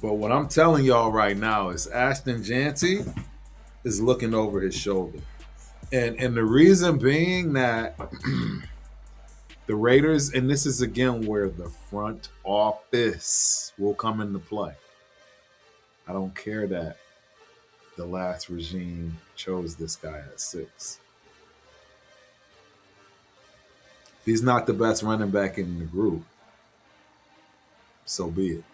But what I'm telling y'all right now is Ashton Janty is looking over his shoulder. And the reason being that the Raiders, and this is again where the front office will come into play. I don't care that the last regime chose this guy at 6. He's not the best running back in the group. So be it.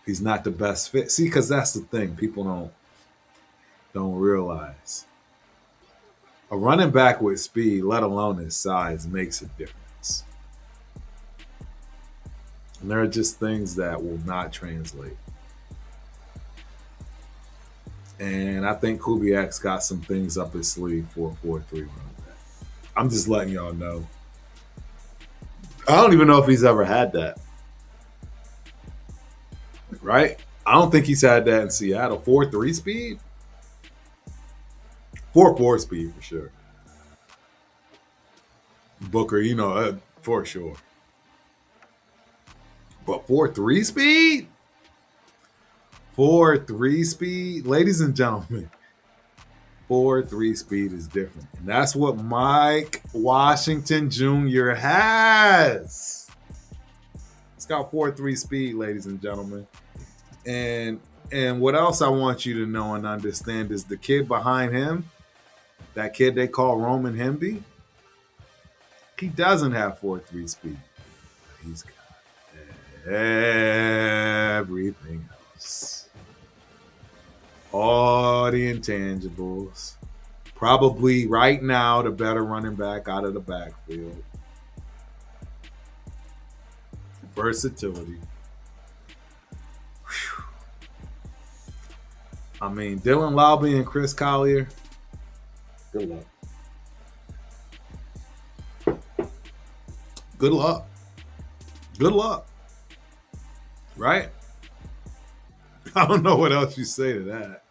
He's not the best fit. See, because that's the thing people don't realize. A running back with speed, let alone his size, makes a difference. And there are just things that will not translate. And I think Kubiak's got some things up his sleeve for a 4-3 running back. I'm just letting y'all know. I don't even know if he's ever had that. Right? I don't think he's had that in Seattle. 4-3 speed? 4-4 speed for sure. Booker, for sure. But 4-3 speed? 4-3 speed? Ladies and gentlemen, 4-3 speed is different. And that's what Mike Washington Jr. has. It's got 4-3 speed, ladies and gentlemen. And what else I want you to know and understand is the kid behind him, that kid they call Roman Hemby, he doesn't have 4-3 speed. He's got everything else. All the intangibles. Probably right now the better running back out of the backfield. Versatility. Whew. I mean, Dylan Lowby and Chris Collier, good luck. Good luck. Good luck. Right? I don't know what else you say to that.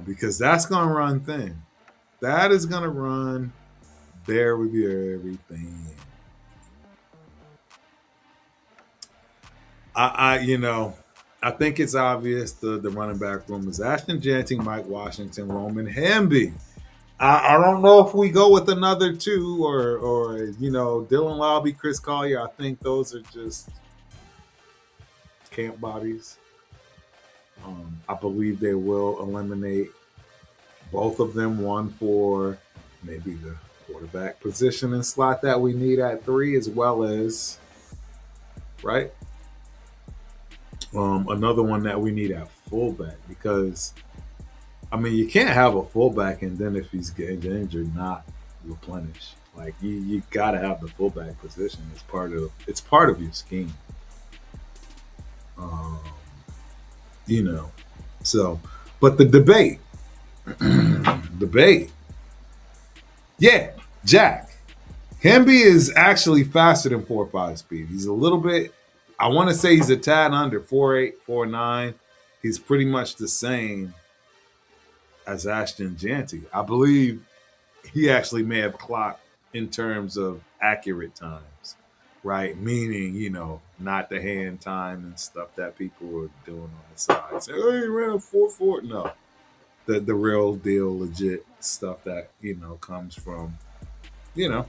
Because that's going to run thin. That is going to run there with your everything. I think it's obvious the running back room is Ashton Janty, Mike Washington, Roman Hemby. I don't know if we go with another two or Dylan Lowby, Chris Collier. I think those are just camp bodies. I believe they will eliminate both of them, one for maybe the quarterback position and slot that we need at 3, as well as, right? Another one that we need at fullback, because I mean you can't have a fullback and then if he's getting injured not replenish. Like you gotta have the fullback position. It's part of your scheme. Um, So, but the debate, yeah, Jack. Hemby is actually faster than 4.5 speed. He's a little bit, I want to say he's a tad under 4.8, 4.9. He's pretty much the same as Ashton Janty. I believe he actually may have clocked in terms of accurate times, right? Meaning, not the hand time and stuff that people were doing on the side. Say, oh, he ran a 4.4. No, the real deal, legit stuff that comes from the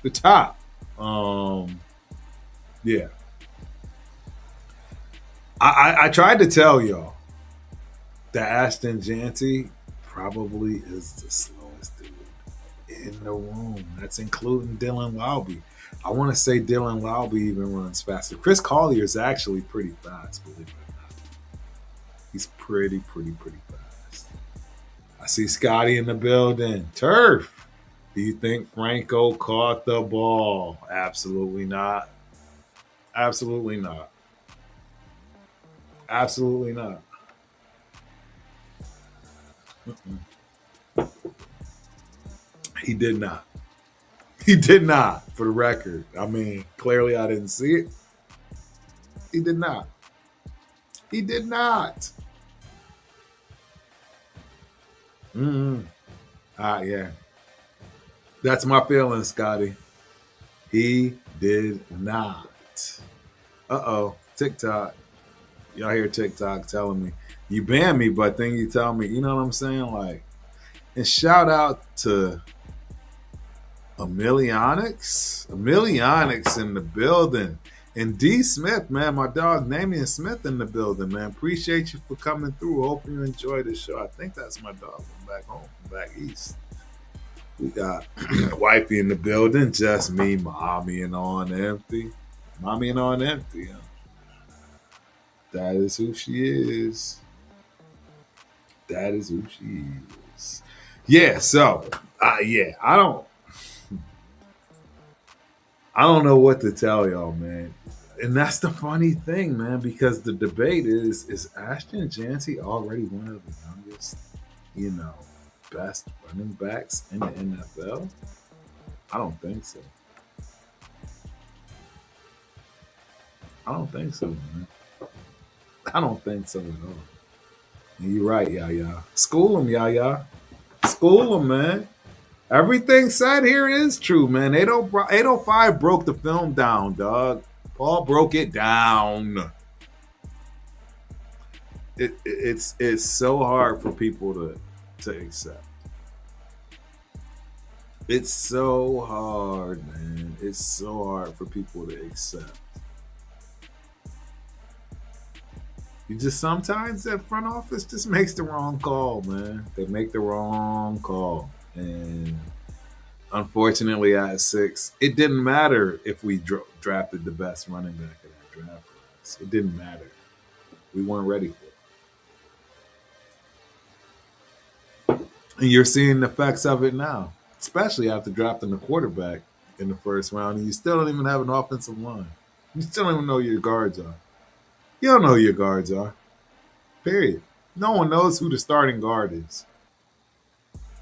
top. Yeah. I tried to tell y'all that Ashton Janty probably is the slowest dude in the room. That's including Dylan Lowby. I want to say Dylan Lowby even runs faster. Chris Collier is actually pretty fast, believe it or not. He's pretty fast. I see Scotty in the building. Turf. Do you think Franco caught the ball? Absolutely not. Absolutely not. Absolutely not. Mm-mm. He did not. He did not, for the record. I mean, clearly I didn't see it. He did not. He did not. Mm-mm. Yeah. That's my feeling, Scotty. He did not. Uh-oh. TikTok. Y'all hear TikTok telling me, you ban me, but then you tell me, you know what I'm saying? Like, and shout out to Emilionics in the building. And D Smith, man, my dog Damian Smith in the building, man. Appreciate you for coming through. Hope you enjoyed the show. I think that's my dog from back home, from back east. We got wifey in the building, just me, mommy and on empty. Mommy and on empty. Huh? That is who she is. That is who she is. Yeah, so yeah, I don't know what to tell y'all, man. And that's the funny thing, man, because the debate is Ashton Jancy already one of the youngest, you know, best running backs in the NFL? I don't think so. I don't think so, man. I don't think so at all. And you're right, Yaya. School him, Yaya. School him, man. Everything said here is true, man. 805 broke the film down, dog. Paul broke it down. It's so hard for people to accept. It's so hard, man. It's so hard for people to accept. You just sometimes that front office just makes the wrong call, man. They make the wrong call, and unfortunately, at 6, it didn't matter if we drafted the best running back in that draft class. It didn't matter. We weren't ready for it. And you're seeing the effects of it now, especially after drafting the quarterback in the first round, and you still don't even have an offensive line. You still don't even know who your guards are. You don't know who your guards are. Period. No one knows who the starting guard is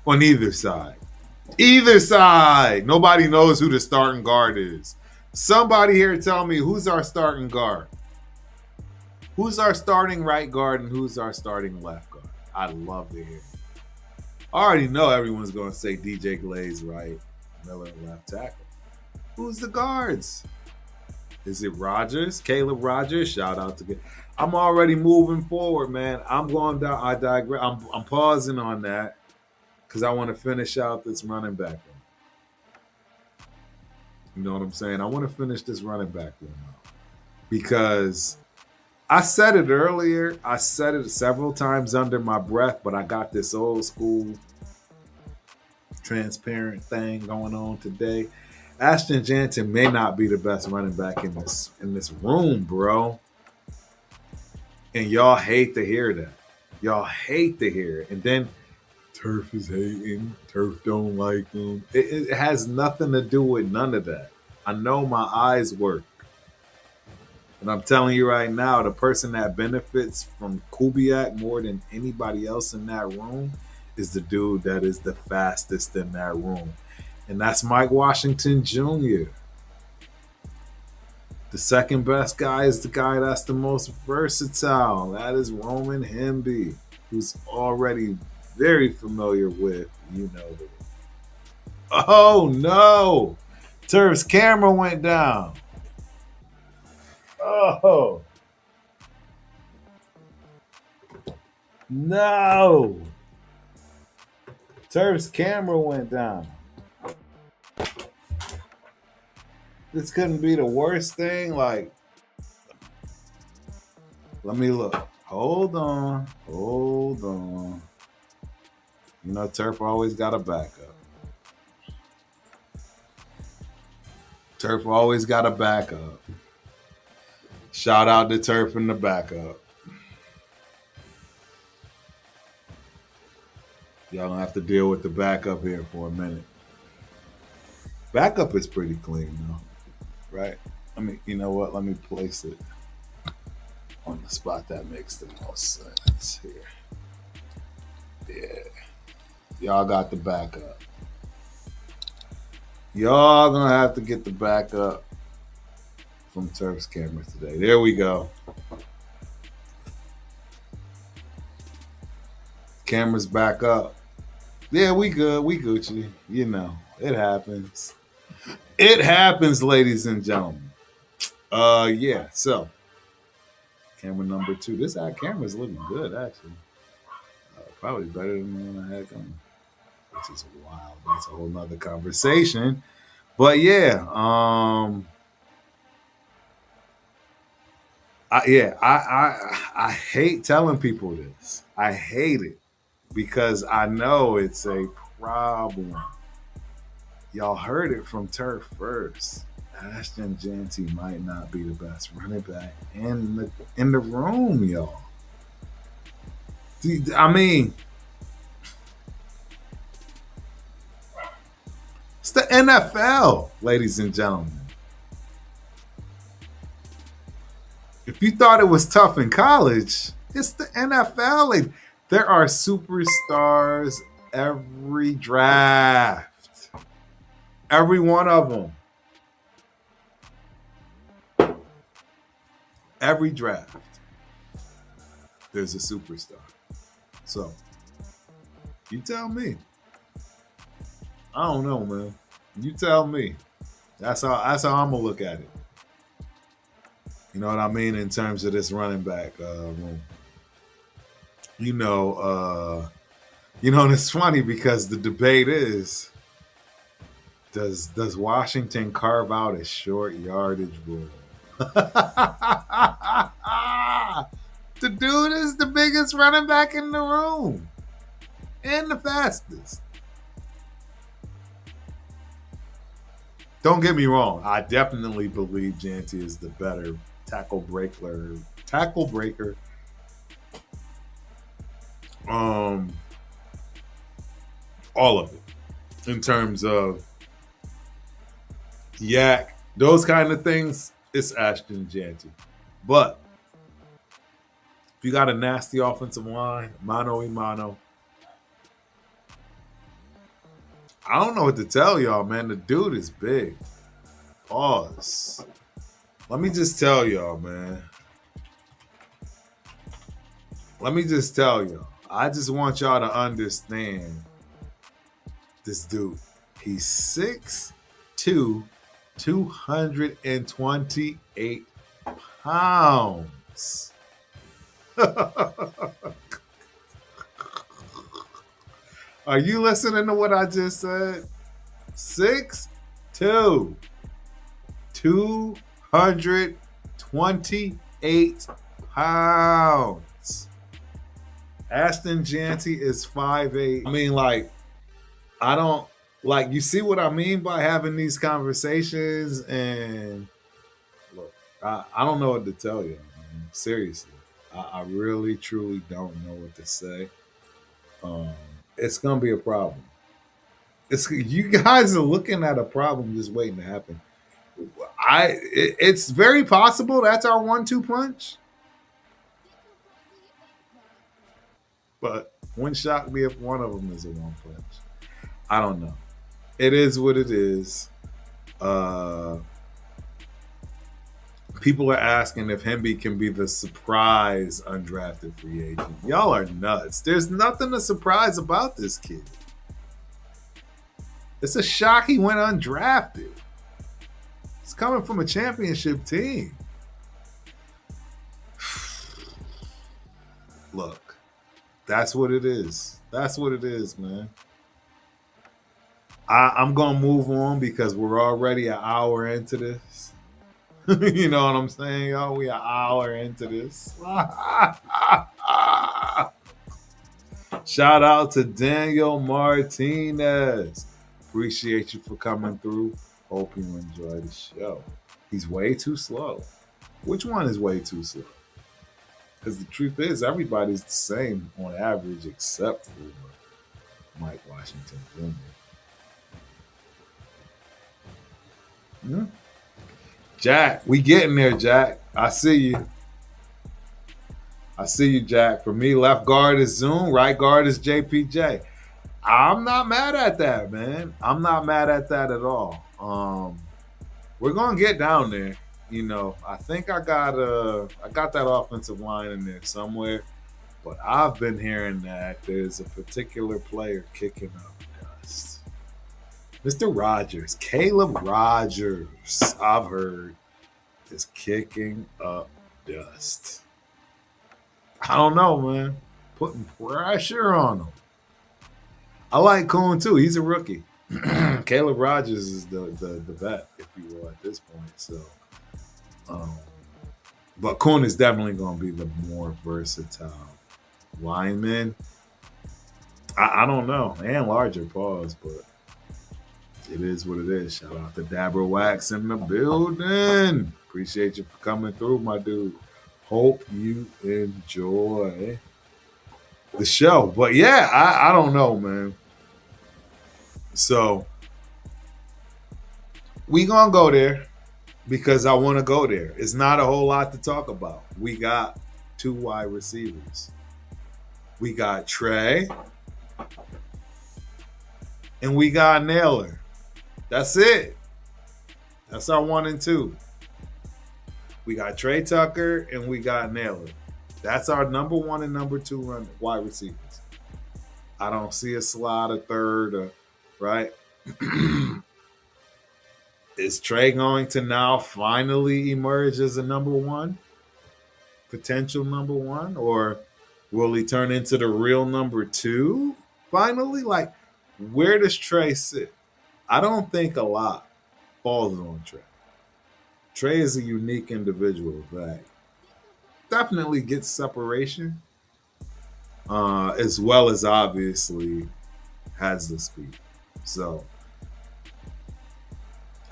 on either side. Either side. Nobody knows who the starting guard is. Somebody here tell me who's our starting guard. Who's our starting right guard and who's our starting left guard? I'd love to hear. I already know everyone's going to say DJ Glaze right, Miller left tackle. Who's the guards? Is it Rogers? Caleb Rogers? Shout out to. I'm already moving forward, man. I'm going down. I digress. I'm pausing on that because I want to finish out this running back one. You know what I'm saying? I want to finish this running back one out because I said it earlier. I said it several times under my breath, but I got this old school transparent thing going on today. Ashton Jansen may not be the best running back in this room, bro. And y'all hate to hear that. Y'all hate to hear it. And then Turf is hating. Turf don't like him. It has nothing to do with none of that. I know my eyes work. And I'm telling you right now, the person that benefits from Kubiak more than anybody else in that room is the dude that is the fastest in that room. And that's Mike Washington Jr. The second best guy is the guy that's the most versatile. That is Roman Hemby, who's already very familiar with, you know. Oh, no. Turf's camera went down. Oh. No. Turf's camera went down. This couldn't be the worst thing. Like, let me look. Hold on. Hold on. You know, Turf always got a backup. Turf always got a backup. Shout out to Turf in the backup. Y'all gonna have to deal with the backup here for a minute. Backup is pretty clean though, right? I mean, you know what? Let me place it on the spot that makes the most sense here. Yeah, y'all got the backup. Y'all gonna have to get the backup from Turf's camera today. There we go. Camera's back up. Yeah, we good. We Gucci. You know, it happens. It happens, ladies and gentlemen. Yeah. So, camera number 2. This camera's looking good, actually. Probably better than the one I had coming, which is wild. That's a whole nother conversation. But yeah, I hate telling people this. I hate it because I know it's a problem. Y'all heard it from Turf first. Ashton Janty might not be the best running back in the room, y'all. I mean, it's the NFL, ladies and gentlemen. If you thought it was tough in college, it's the NFL. Like, there are superstars every draft. Every one of them. Every draft, there's a superstar. So, you tell me. I don't know, man. You tell me. That's how I'm gonna look at it. You know what I mean in terms of this running back room. And it's funny because the debate is, does Washington carve out a short yardage rule? The dude is the biggest running back in the room and the fastest. Don't get me wrong. I definitely believe Janty is the better tackle breaker. All of it in terms of yak, those kind of things. It's Ashton Janty, but if you got a nasty offensive line, mano a mano, I don't know what to tell y'all, man. The dude is big. Pause. Let me just tell y'all, man. Let me just tell y'all. I just want y'all to understand this dude. He's 6'2", 228 pounds. Are you listening to what I just said? 6'2", 228 pounds. Ashton Janty is 5'8". I mean, like, I don't, like, you see what I mean by having these conversations? And look, I don't know what to tell you, man. Seriously. I really, truly don't know what to say. It's gonna be a problem. You guys are looking at a problem just waiting to happen. It's very possible that's our 1-2 punch. But wouldn't shock me if one of them is a 1 punch. I don't know. It is what it is. People are asking if Hemby can be the surprise undrafted free agent. Y'all are nuts. There's nothing to surprise about this kid. It's a shock he went undrafted. He's coming from a championship team. Look, that's what it is. That's what it is, man. I'm going to move on because we're already an hour into this. You know what I'm saying, y'all? We an hour into this. Shout out to Daniel Martinez. Appreciate you for coming through. Hope you enjoy the show. He's way too slow. Which one is way too slow? Because the truth is, everybody's the same on average except for Mike Washington Jr. Yeah. Jack, we getting there, Jack. I see you. I see you, Jack. For me, left guard is Zoom, right guard is JPJ. I'm not mad at that, man. I'm not mad at that at all. We're gonna get down there. I think I got that offensive line in there somewhere, but I've been hearing that there's a particular player kicking up dust. Mr. Rogers, Caleb Rogers, I've heard is kicking up dust. I don't know, man. Putting pressure on him. I like Coon too. He's a rookie. Caleb Rogers is the vet, if you will, at this point. So, um, but Coon is definitely going to be the more versatile lineman. I don't know, and larger pause, but it is what it is. Shout out to Dabber Wax in the building. Appreciate you for coming through, my dude. Hope you enjoy the show. But yeah, I don't know, man. So we gonna go there because I want to go there. It's not a whole lot to talk about. We got 2 wide receivers. We got Trey and we got Naylor. That's it. That's our 1 and 2. We got Trey Tucker and we got Naylor. That's our number 1 and number 2 wide receivers. I don't see a slot a third, right? Is Trey going to now finally emerge as a number 1? Potential number 1? Or will he turn into the real number 2 finally? Like, where does Trey sit? I don't think a lot falls on Trey. Trey is a unique individual that definitely gets separation, as well as obviously has the speed. So,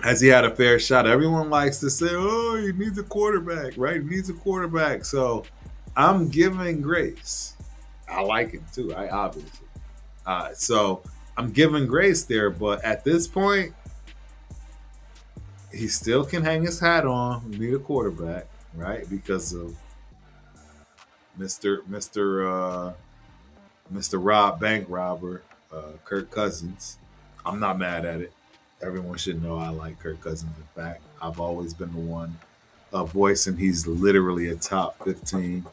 has he had a fair shot? Everyone likes to say, oh, he needs a quarterback, right? He needs a quarterback. So, I'm giving grace. I like him too, I obviously. So, I'm giving grace there, but at this point, he still can hang his hat on, need a quarterback, right? Because of Mr. Rob Bank Robber, Kirk Cousins. I'm not mad at it. Everyone should know I like Kirk Cousins. In fact, I've always been the one voicing he's literally a top 15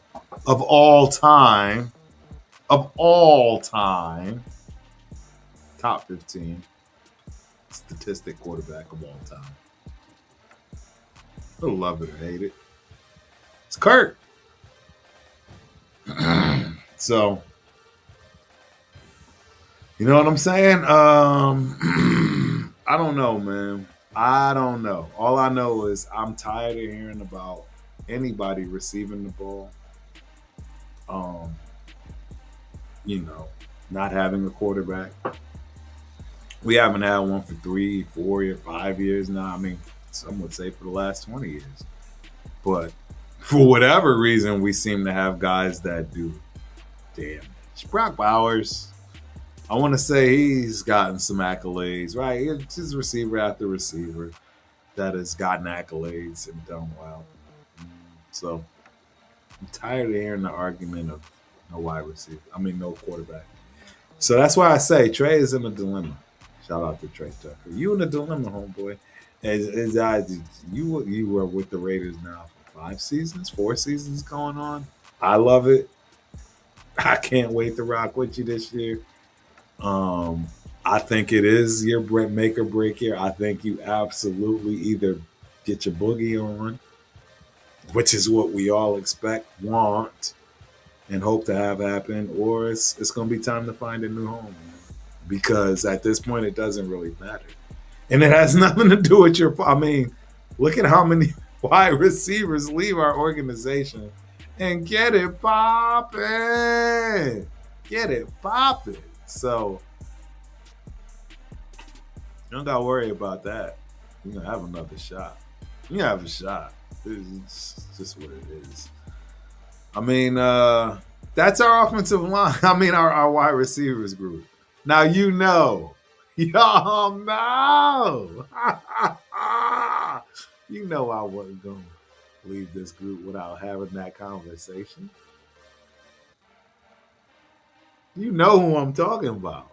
of all time. Of all time. Top 15 statistic quarterback of all time. I love it or hate it. It's Kirk. So, you know what I'm saying? I don't know, man. I don't know. All I know is I'm tired of hearing about anybody receiving the ball. Um, not having a quarterback. We haven't had one for 3, 4, or 5 years now. I mean, some would say for the last 20 years. But for whatever reason, we seem to have guys that do damage. Brock Bowers, I want to say he's gotten some accolades, right? He's receiver after receiver that has gotten accolades and done well. So I'm tired of hearing the argument of no wide receiver. I mean, no quarterback. So that's why I say Trey is in a dilemma. Shout out to Trey Tucker. You in a dilemma, homeboy. You were with the Raiders now for 5 seasons, 4 seasons going on. I love it. I can't wait to rock with you this year. I think it is your make or break year. I think you absolutely either get your boogie on, which is what we all expect, want, and hope to have happen, or it's going to be time to find a new home. Because at this point, it doesn't really matter. And it has nothing to do with your. I mean, look at how many wide receivers leave our organization and get it popping. Get it popping. So, you don't got to worry about that. You're going to have another shot. You have a shot. It's just what it is. I mean, that's our offensive line. I mean, our wide receivers group. Now you know. Y'all know. You know I wasn't going to leave this group without having that conversation. You know who I'm talking about.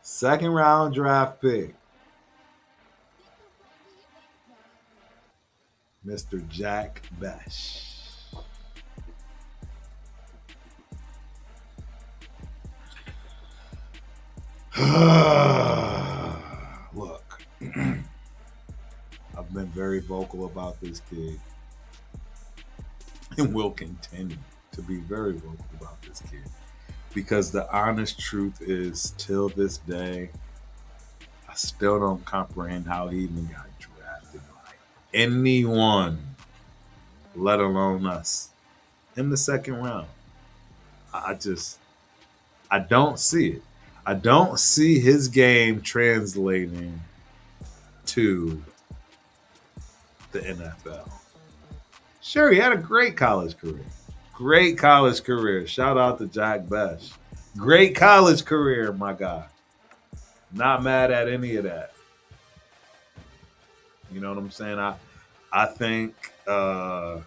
Second round draft pick, Mr. Jack Besh. Look, I've been very vocal about this kid and will continue to be very vocal about this kid because the honest truth is, till this day, I still don't comprehend how he even got drafted by anyone, let alone us, in the second round. I just, I don't see it. I don't see his game translating to the NFL. Sure, he had a great college career. Great college career. Shout out to Jack Besh. Great college career, my guy. Not mad at any of that. You know what I'm saying? I think at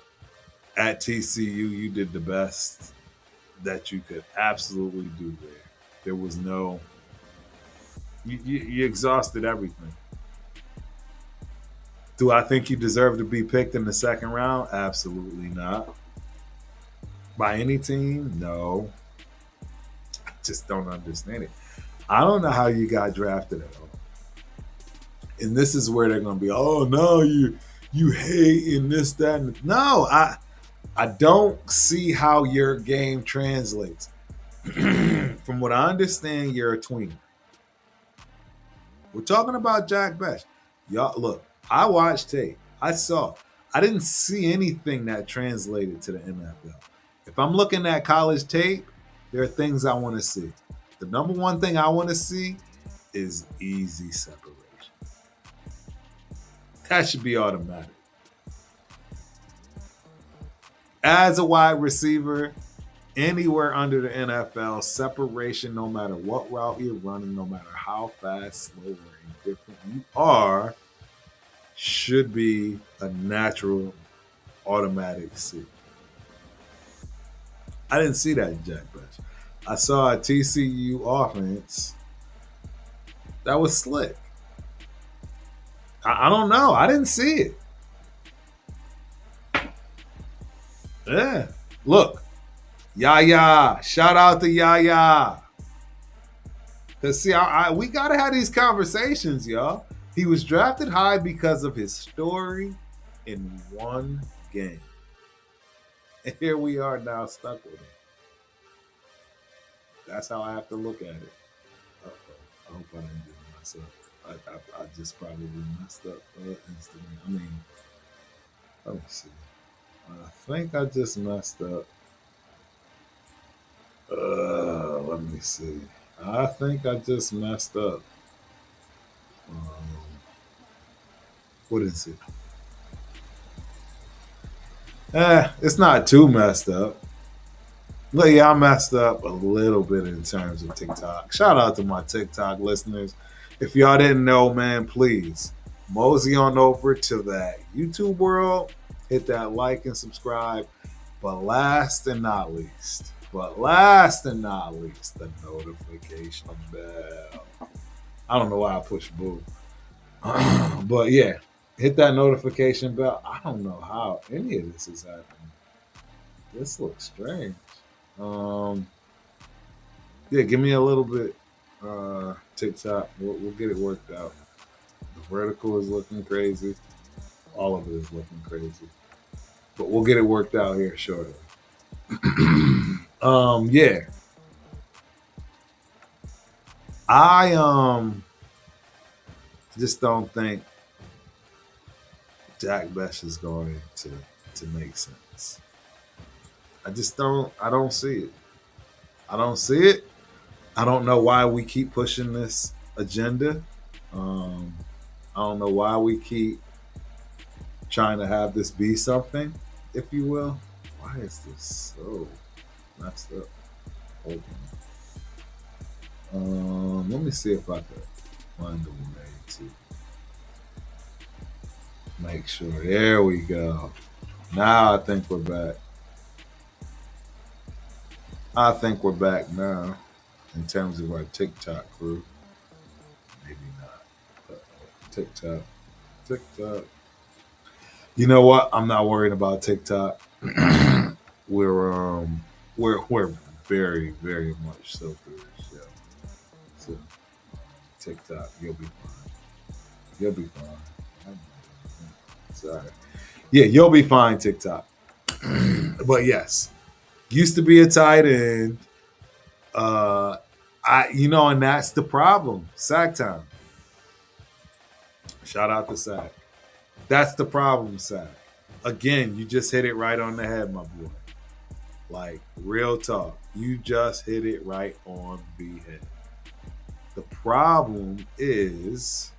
TCU you did the best that you could absolutely do there. There was no you exhausted everything. Do I think you deserve to be picked in the second round? Absolutely not. By any team? No. I just don't understand it. I don't know how you got drafted at all. And this is where they're gonna be, oh no, you hate and this, that, and no, I don't see how your game translates. From what I understand, you're a tweener. We're talking about Jack Besh. Y'all, look, I watched tape. I saw. I didn't see anything that translated to the NFL. If I'm looking at college tape, there are things I want to see. The number one thing I want to see is easy separation. That should be automatic. As a wide receiver, anywhere under the NFL, separation, no matter what route you're running, no matter how fast, slow, or indifferent you are, should be a natural automatic see. I didn't see that in Jack Besh. I saw a TCU offense that was slick. I don't know. I didn't see it. Yeah. Look, Yaya. Shout out to Yaya. Because, see, we got to have these conversations, y'all. He was drafted high because of his story in one game. And here we are now stuck with it. That's how I have to look at it. Uh-oh. I hope I didn't do myself. I just probably messed up instantly. I mean, let me see. I think I just messed up. Let me see. I think I just messed up. Um, what is it? It's not too messed up. Look, yeah, I messed up a little bit in terms of TikTok. Shout out to my TikTok listeners. If y'all didn't know, man, please mosey on over to that YouTube world. Hit that like and subscribe. But last and not least, the notification bell. I don't know why I pushed boo. But yeah, hit that notification bell. I don't know how any of this is happening. This looks strange. Um, yeah, give me a little bit. TikTok, we'll get it worked out. The vertical is looking crazy. All of it is looking crazy, but we'll get it worked out here shortly. Yeah, I just don't think Jack Besh is going to make sense. I just don't. I don't see it. I don't see it. I don't know why we keep pushing this agenda. Um, I don't know why we keep trying to have this be something, if you will. Why is this so? Messed up. Hold on. Let me see if I could find a way to make sure. There we go. Now I think we're back. I think we're back now in terms of our TikTok crew. Maybe not. TikTok. TikTok. You know what? I'm not worried about TikTok. we're we're very, very much so through this show. So TikTok, you'll be fine. You'll be fine. Sorry. Yeah, you'll be fine, TikTok. But yes, used to be a tight end. And that's the problem. Sack time. Shout out to Sack. That's the problem, Sack. Again, you just hit it right on the head, my boy. Like, real talk. You just hit it right on the head. The problem is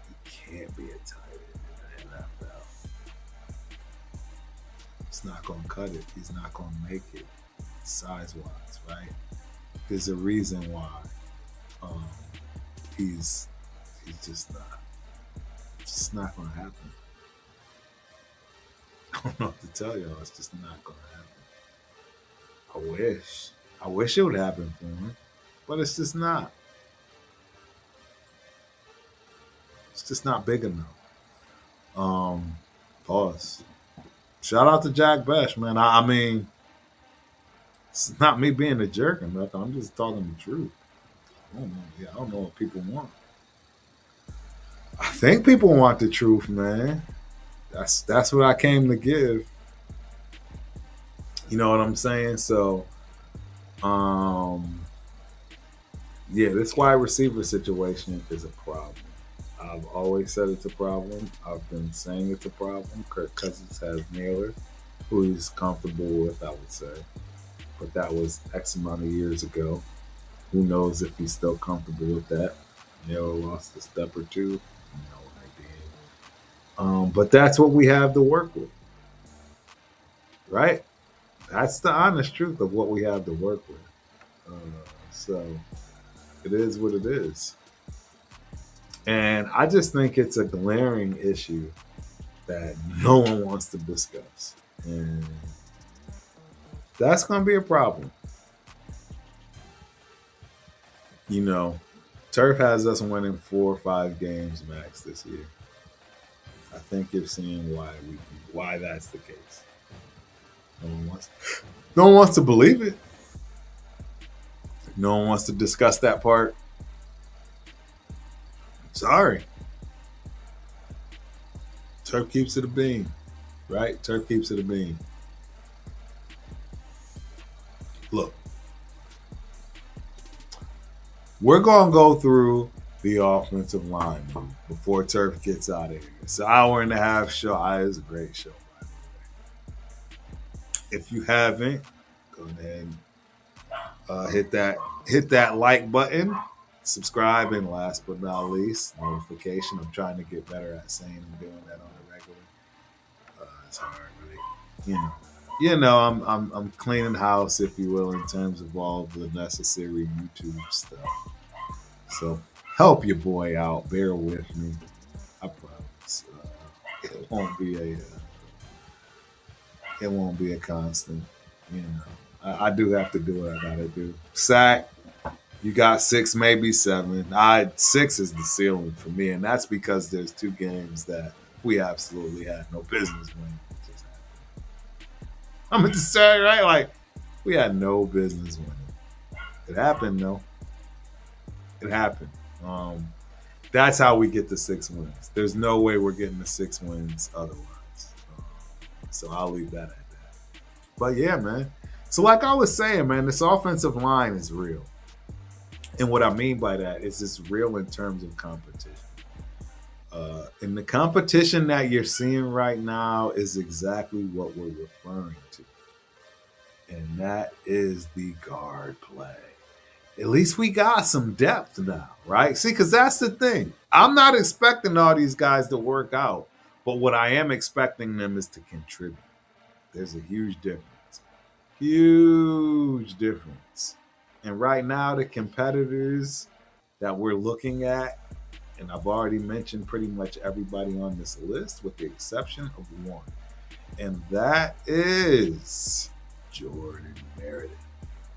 you can't be a tight end in the NFL. It's not going to cut it. He's not going to make it size-wise, right? There's a reason why um, he's just not. It's just not going to happen. I don't know what to tell y'all. It's just not going to happen. I wish. I wish it would happen for him, but it's just not. It's just not big enough. Um, Pause. Shout out to Jack Besh, man. I mean, it's not me being a jerk or nothing. I'm just talking the truth. I don't know. Yeah, I don't know what people want. I think people want the truth, man. That's what I came to give. You know what I'm saying? So, um, yeah, this wide receiver situation is a problem. I've always said it's a problem. I've been saying it's a problem. Kirk Cousins has Naylor, who he's comfortable with, I would say. But that was X amount of years ago. Who knows if he's still comfortable with that? Naylor lost a step or two. No idea. But that's what we have to work with, right? That's the honest truth of what we have to work with. So it is what it is. And I just think it's a glaring issue that no one wants to discuss. And that's going to be a problem. You know, Turf has us winning 4 or 5 games max this year. I think you're seeing why that's the case. No one wants, no one wants to believe it. No one wants to discuss that part. Sorry. Turf keeps it a bean, right? Turf keeps it a bean. Look, we're going to go through the offensive line before Turf gets out of here. It's an hour and a half show. It's a great show, by the way. If you haven't, go ahead and hit that like button, subscribe, and last but not least, notification. I'm trying to get better at saying and doing that on a regular. It's hard, really. I'm cleaning house, if you will, in terms of all the necessary YouTube stuff. So help your boy out. Bear with me. I promise. It won't be a constant. You know, I do have to do what I gotta do. Sack, you got 6, maybe 7. 6 is the ceiling for me, and that's because there's 2 games that we absolutely had no business winning. I'm gonna say, right? Like, we had no business winning. It happened though. It happened. That's how we get the 6 wins. There's no way we're getting the 6 wins otherwise. So I'll leave that at that. But yeah, man. So like I was saying, man, this offensive line is real. And what I mean by that is it's real in terms of competition. And the competition that you're seeing right now is exactly what we're referring to. And that is the guard play. At least we got some depth now, right? See, because that's the thing. I'm not expecting all these guys to work out, but what I am expecting them is to contribute. There's a huge difference. Huge difference. And right now, the competitors that we're looking at, and I've already mentioned pretty much everybody on this list with the exception of one, and that is Jordan Meredith.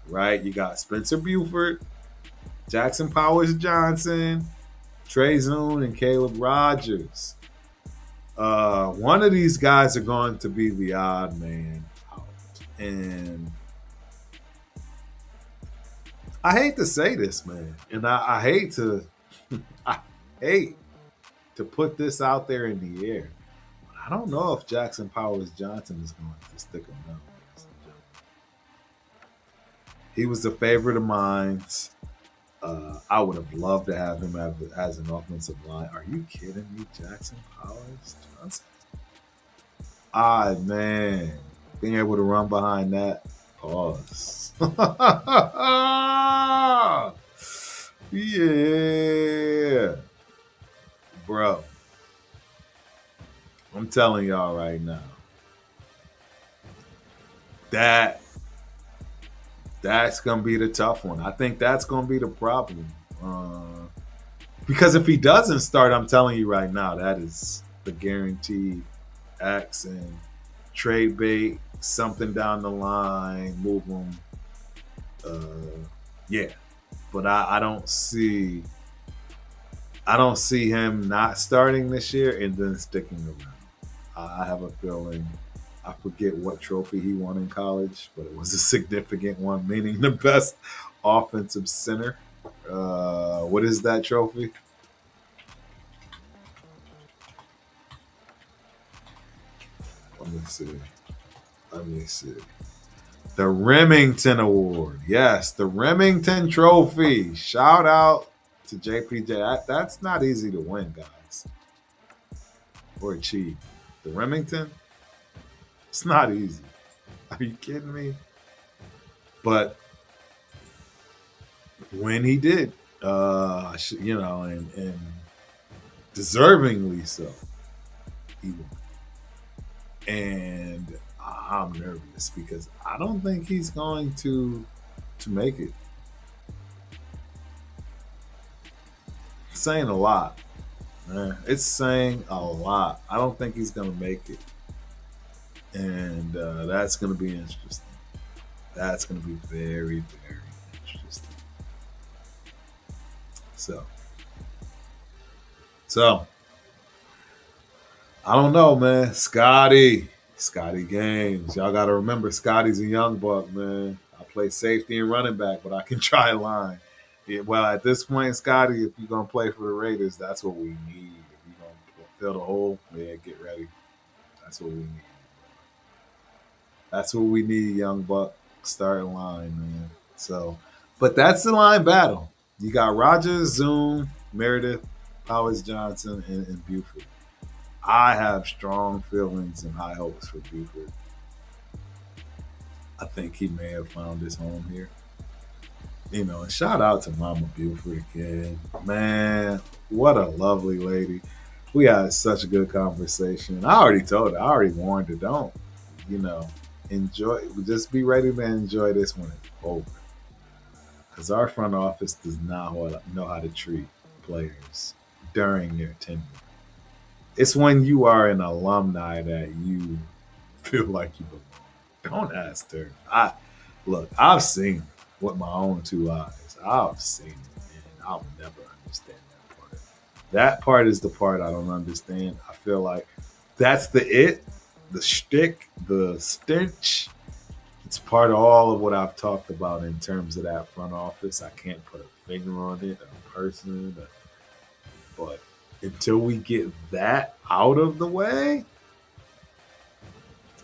Right? You got Spencer Buford, Jackson Powers Johnson, Trey Zoon, and Caleb Rogers. One of these guys are going to be the odd man out. And I hate to say this, man. And I hate to I hate to put this out there in the air. I don't know if Jackson Powers Johnson is going to stick around. He was a favorite of mine. I would have loved to have him as an offensive line. Are you kidding me, Jackson Powers Johnson? Ah, man, being able to run behind that pause. Yeah, bro. I'm telling y'all right now that that's gonna be the tough one. I think that's gonna be the problem. Because if he doesn't start, I'm telling you right now, that is the guaranteed X and trade bait, something down the line, move him. Yeah, but I don't see him not starting this year and then sticking around. I have a feeling. I forget what trophy he won in college, but it was a significant one, meaning the best offensive center. What is that trophy? Let me see. Let me see. The Remington Award. Yes, the Remington Trophy. Shout out to JPJ. That's not easy to win, guys, or achieve. The Remington, it's not easy. Are you kidding me? But when he did, and deservingly so, he won. And I'm nervous because I don't think he's going to make it. It's saying a lot, man. It's saying a lot. I don't think he's going to make it, and that's going to be interesting. That's going to be very, very interesting. So, so I don't know, man. Scotty Games. Y'all got to remember, Scotty's a young buck, man. I play safety and running back, but I can try line. Yeah, well, at this point, Scotty, if you're gonna play for the Raiders, that's what we need. If you're gonna fill the hole, yeah, get ready. That's what we need. That's what we need, young buck. Starting line, man. So, but that's the line battle. You got Rogers, Zoom, Meredith, Powers Johnson, and Buford. I have strong feelings and high hopes for Buford. I think he may have found his home here. And shout out to Mama Buford again. Man, what a lovely lady. We had such a good conversation. I already told her, I already warned her, don't, you know, enjoy, just be ready to enjoy this when it's over. Because our front office does not know how to treat players during their tenure. It's when you are an alumni that you feel like you belong. Don't ask her. I've seen it with my own two eyes. I've seen it, and I'll never understand that part. That part is the part I don't understand. I feel like that's the shtick, the stench. It's part of all of what I've talked about in terms of that front office. I can't put a finger on it, a person, but until we get that out of the way,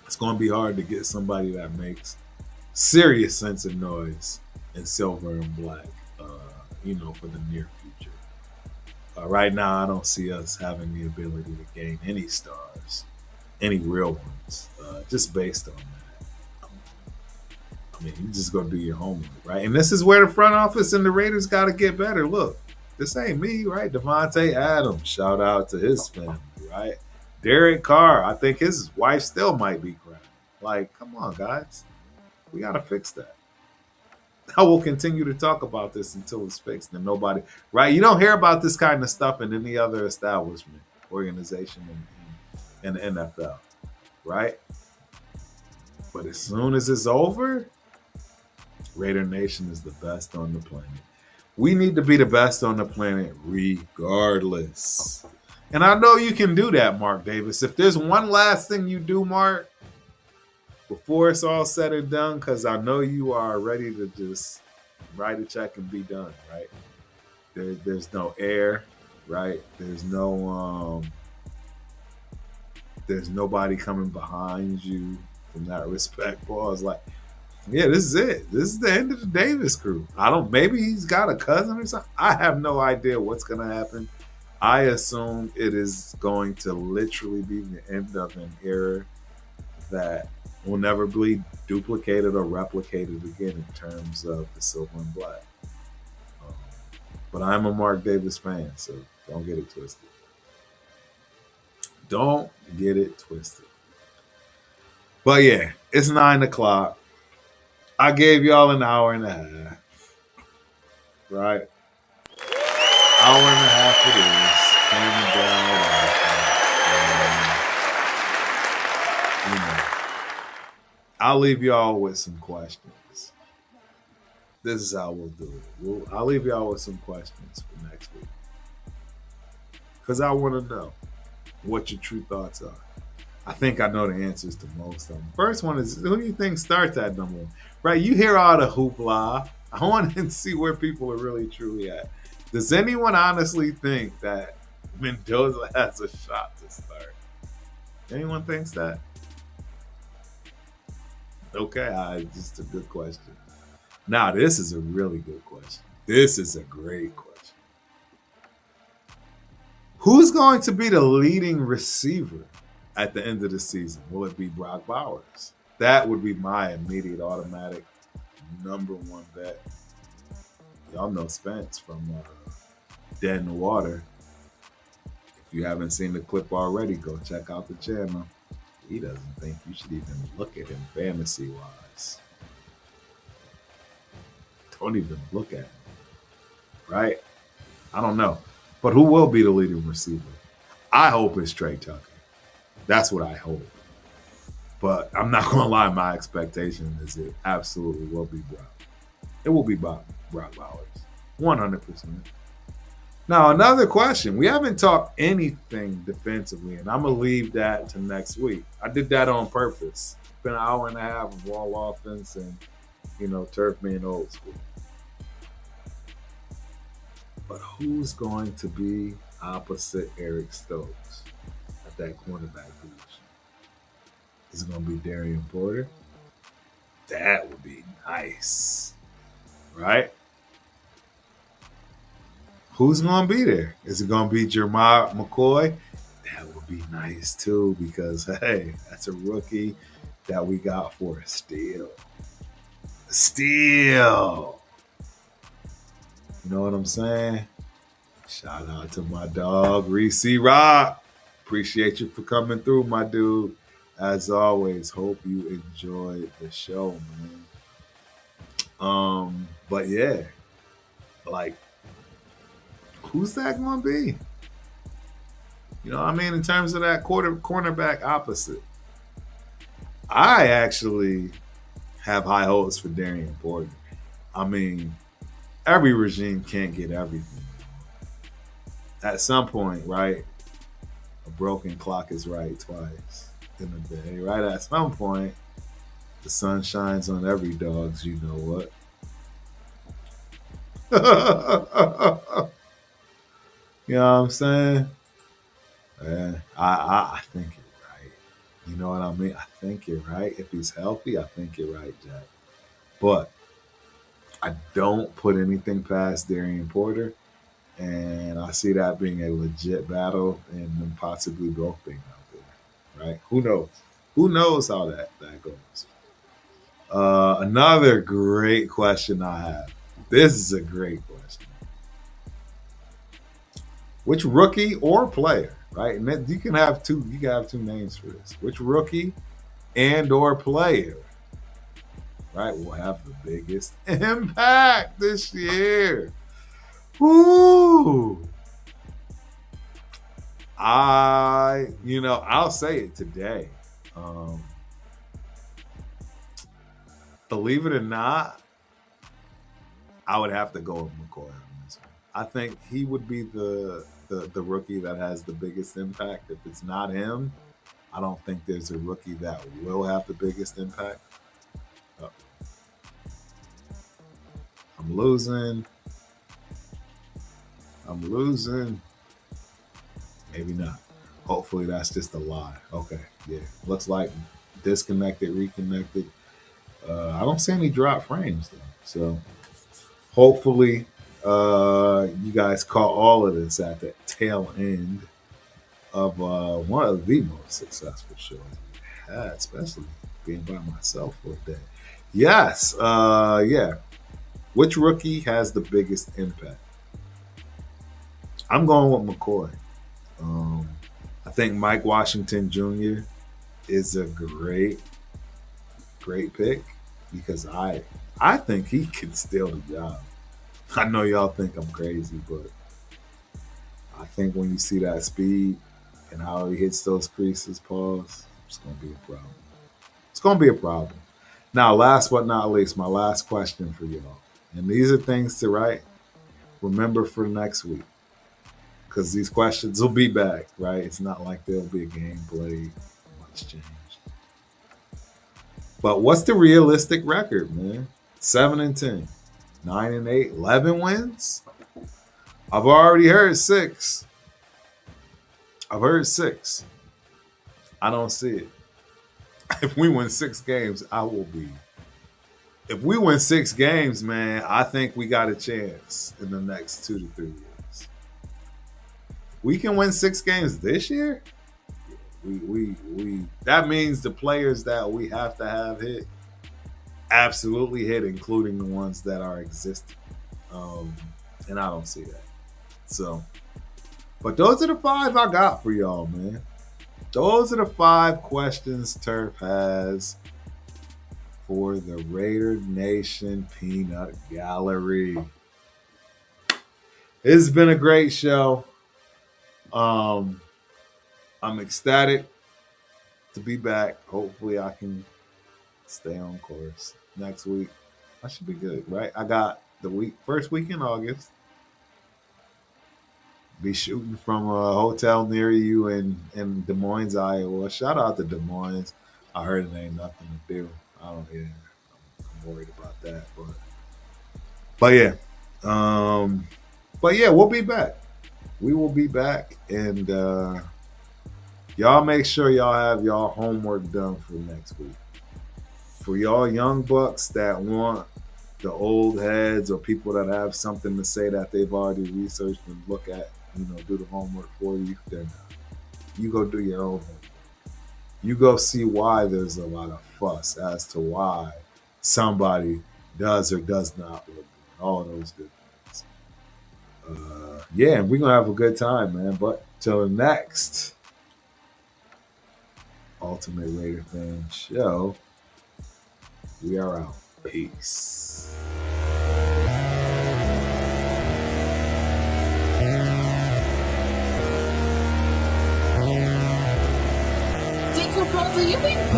it's going to be hard to get somebody that makes serious sense of noise in silver and black, for the near future. Right now, I don't see us having the ability to gain any stars, any real ones, just based on that. I mean, you just gonna do your homework, right? And this is where the front office and the Raiders got to get better. Look, this ain't me, right? Devontae Adams, shout out to his family, right? Derek Carr, I think his wife still might be crying. Like, come on, guys. We got to fix that. I will continue to talk about this until it's fixed and nobody, right? You don't hear about this kind of stuff in any other establishment, organization in the NFL, right? But as soon as it's over, Raider Nation is the best on the planet. We need to be the best on the planet regardless. And I know you can do that, Mark Davis. If there's one last thing you do, Mark, before it's all said and done, because I know you are ready to just write a check and be done, right? There's no air, right? There's nobody coming behind you from that respect. Paul is like, yeah, this is it. This is the end of the Davis crew. I don't. Maybe he's got a cousin or something. I have no idea what's gonna happen. I assume it is going to literally be the end of an era that will never be duplicated or replicated again in terms of the silver and black. Um, but I'm a Mark Davis fan, so don't get it twisted. Don't get it twisted. But yeah, it's 9 o'clock. I gave y'all an hour and a half, right? Hour and a half it is. Counting down. I'll leave y'all with some questions. This is how we'll do it. I'll leave y'all with some questions for next week. Because I want to know what your true thoughts are. I think I know the answers to most of them. First one is, who do you think starts at number one? Right, you hear all the hoopla. I want to see where people are really truly at. Does anyone honestly think that Mendoza has a shot to start? Anyone thinks that? Okay, just a good question. Now, this is a really good question. This is a great question. Who's going to be the leading receiver at the end of the season? Will it be Brock Bowers? That would be my immediate automatic number one bet. Y'all know Spence from Dead in the Water. If you haven't seen the clip already, go check out the channel. He doesn't think you should even look at him fantasy wise. Don't even look at him. Right? I don't know. But who will be the leading receiver? I hope it's Trey Tucker. That's what I hope. But I'm not going to lie, my expectation is it absolutely will be Brock. It will be Brock Bowers. 100%. Now, another question. We haven't talked anything defensively, and I'm going to leave that to next week. I did that on purpose. It's been an hour and a half of all offense and, turf being old school. But who's going to be opposite Eric Stokes at that cornerback position? Is it going to be Darian Porter? That would be nice. Right? Who's going to be there? Is it going to be Jeremiah McCoy? That would be nice too because, hey, that's a rookie that we got for a steal. A steal. You know what I'm saying? Shout out to my dog, Reese Rock. Appreciate you for coming through, my dude. As always, hope you enjoyed the show, man. But yeah, like, who's that gonna be? You know what I mean? In terms of that cornerback opposite. I actually have high hopes for Darian Porter. I mean, every regime can't get everything. At some point, right? A broken clock is right twice in the day, right? At some point, the sun shines on every dog's you know what. You know what I'm saying? Yeah, I think you're right. You know what I mean? I think you're right. If he's healthy, I think you're right, Jack. But I don't put anything past Darian Porter, and I see that being a legit battle and them possibly both being out there, right? Who knows? Who knows how that goes? Another great question I have. This is a great question. Which rookie or player, right? And then you can have two. You can have two names for this. Which rookie and or player right, will have the biggest impact this year? Woo! I'll say it today. Um, believe it or not, I would have to go with McCoy on this one. I think he would be the rookie that has the biggest impact. If it's not him, I don't think there's a rookie that will have the biggest impact. Oh, I'm losing. I'm losing. Maybe not. Hopefully that's just a lie. Okay, yeah. Looks like disconnected, reconnected. I don't see any drop frames though. So hopefully you guys caught all of this at the tail end of one of the most successful shows we had, especially being by myself for a day. Yes, yeah. Which rookie has the biggest impact? I'm going with McCoy. Um, I think Mike Washington Jr. is a great pick because I think he can steal the job. I know y'all think I'm crazy, but I think when you see that speed and how he hits those creases, pause, it's gonna be a problem. It's gonna be a problem. Now, last but not least, my last question for y'all, and these are things to remember for next week, because these questions will be back, right? It's not like there'll be a game played, much changed. But what's the realistic record, man? 7-10, 9-8, 11 wins. I've already heard 6. I've heard 6. I don't see it. If we win 6 games, I will be. If we win 6 games, man, I think we got a chance in the next 2 to 3 years. We can win 6 games this year. We that means the players that we have to have hit absolutely hit, including the ones that are existing. And I don't see that. So, but those are the 5 I got for y'all, man. Those are the 5 questions Turf has for the Raider Nation Peanut Gallery. It's been a great show. I'm ecstatic to be back. Hopefully I can stay on course next week. I should be good, right? I got the first week in August. Be shooting from a hotel near you in Des Moines, Iowa. Shout out to Des Moines. I heard it ain't nothing to do. I don't yeah, I'm worried about that. But yeah. But yeah, we'll be back. We will be back, and y'all make sure y'all have y'all homework done for next week. For y'all young bucks that want the old heads or people that have something to say that they've already researched and look at, do the homework for you, then you go do your own homework. You go see why there's a lot of fuss as to why somebody does or does not look good. All of those good things. Yeah, we're going to have a good time, man. But till the next Ultimate Raider Fan show, we are out. Peace. Proposal, you been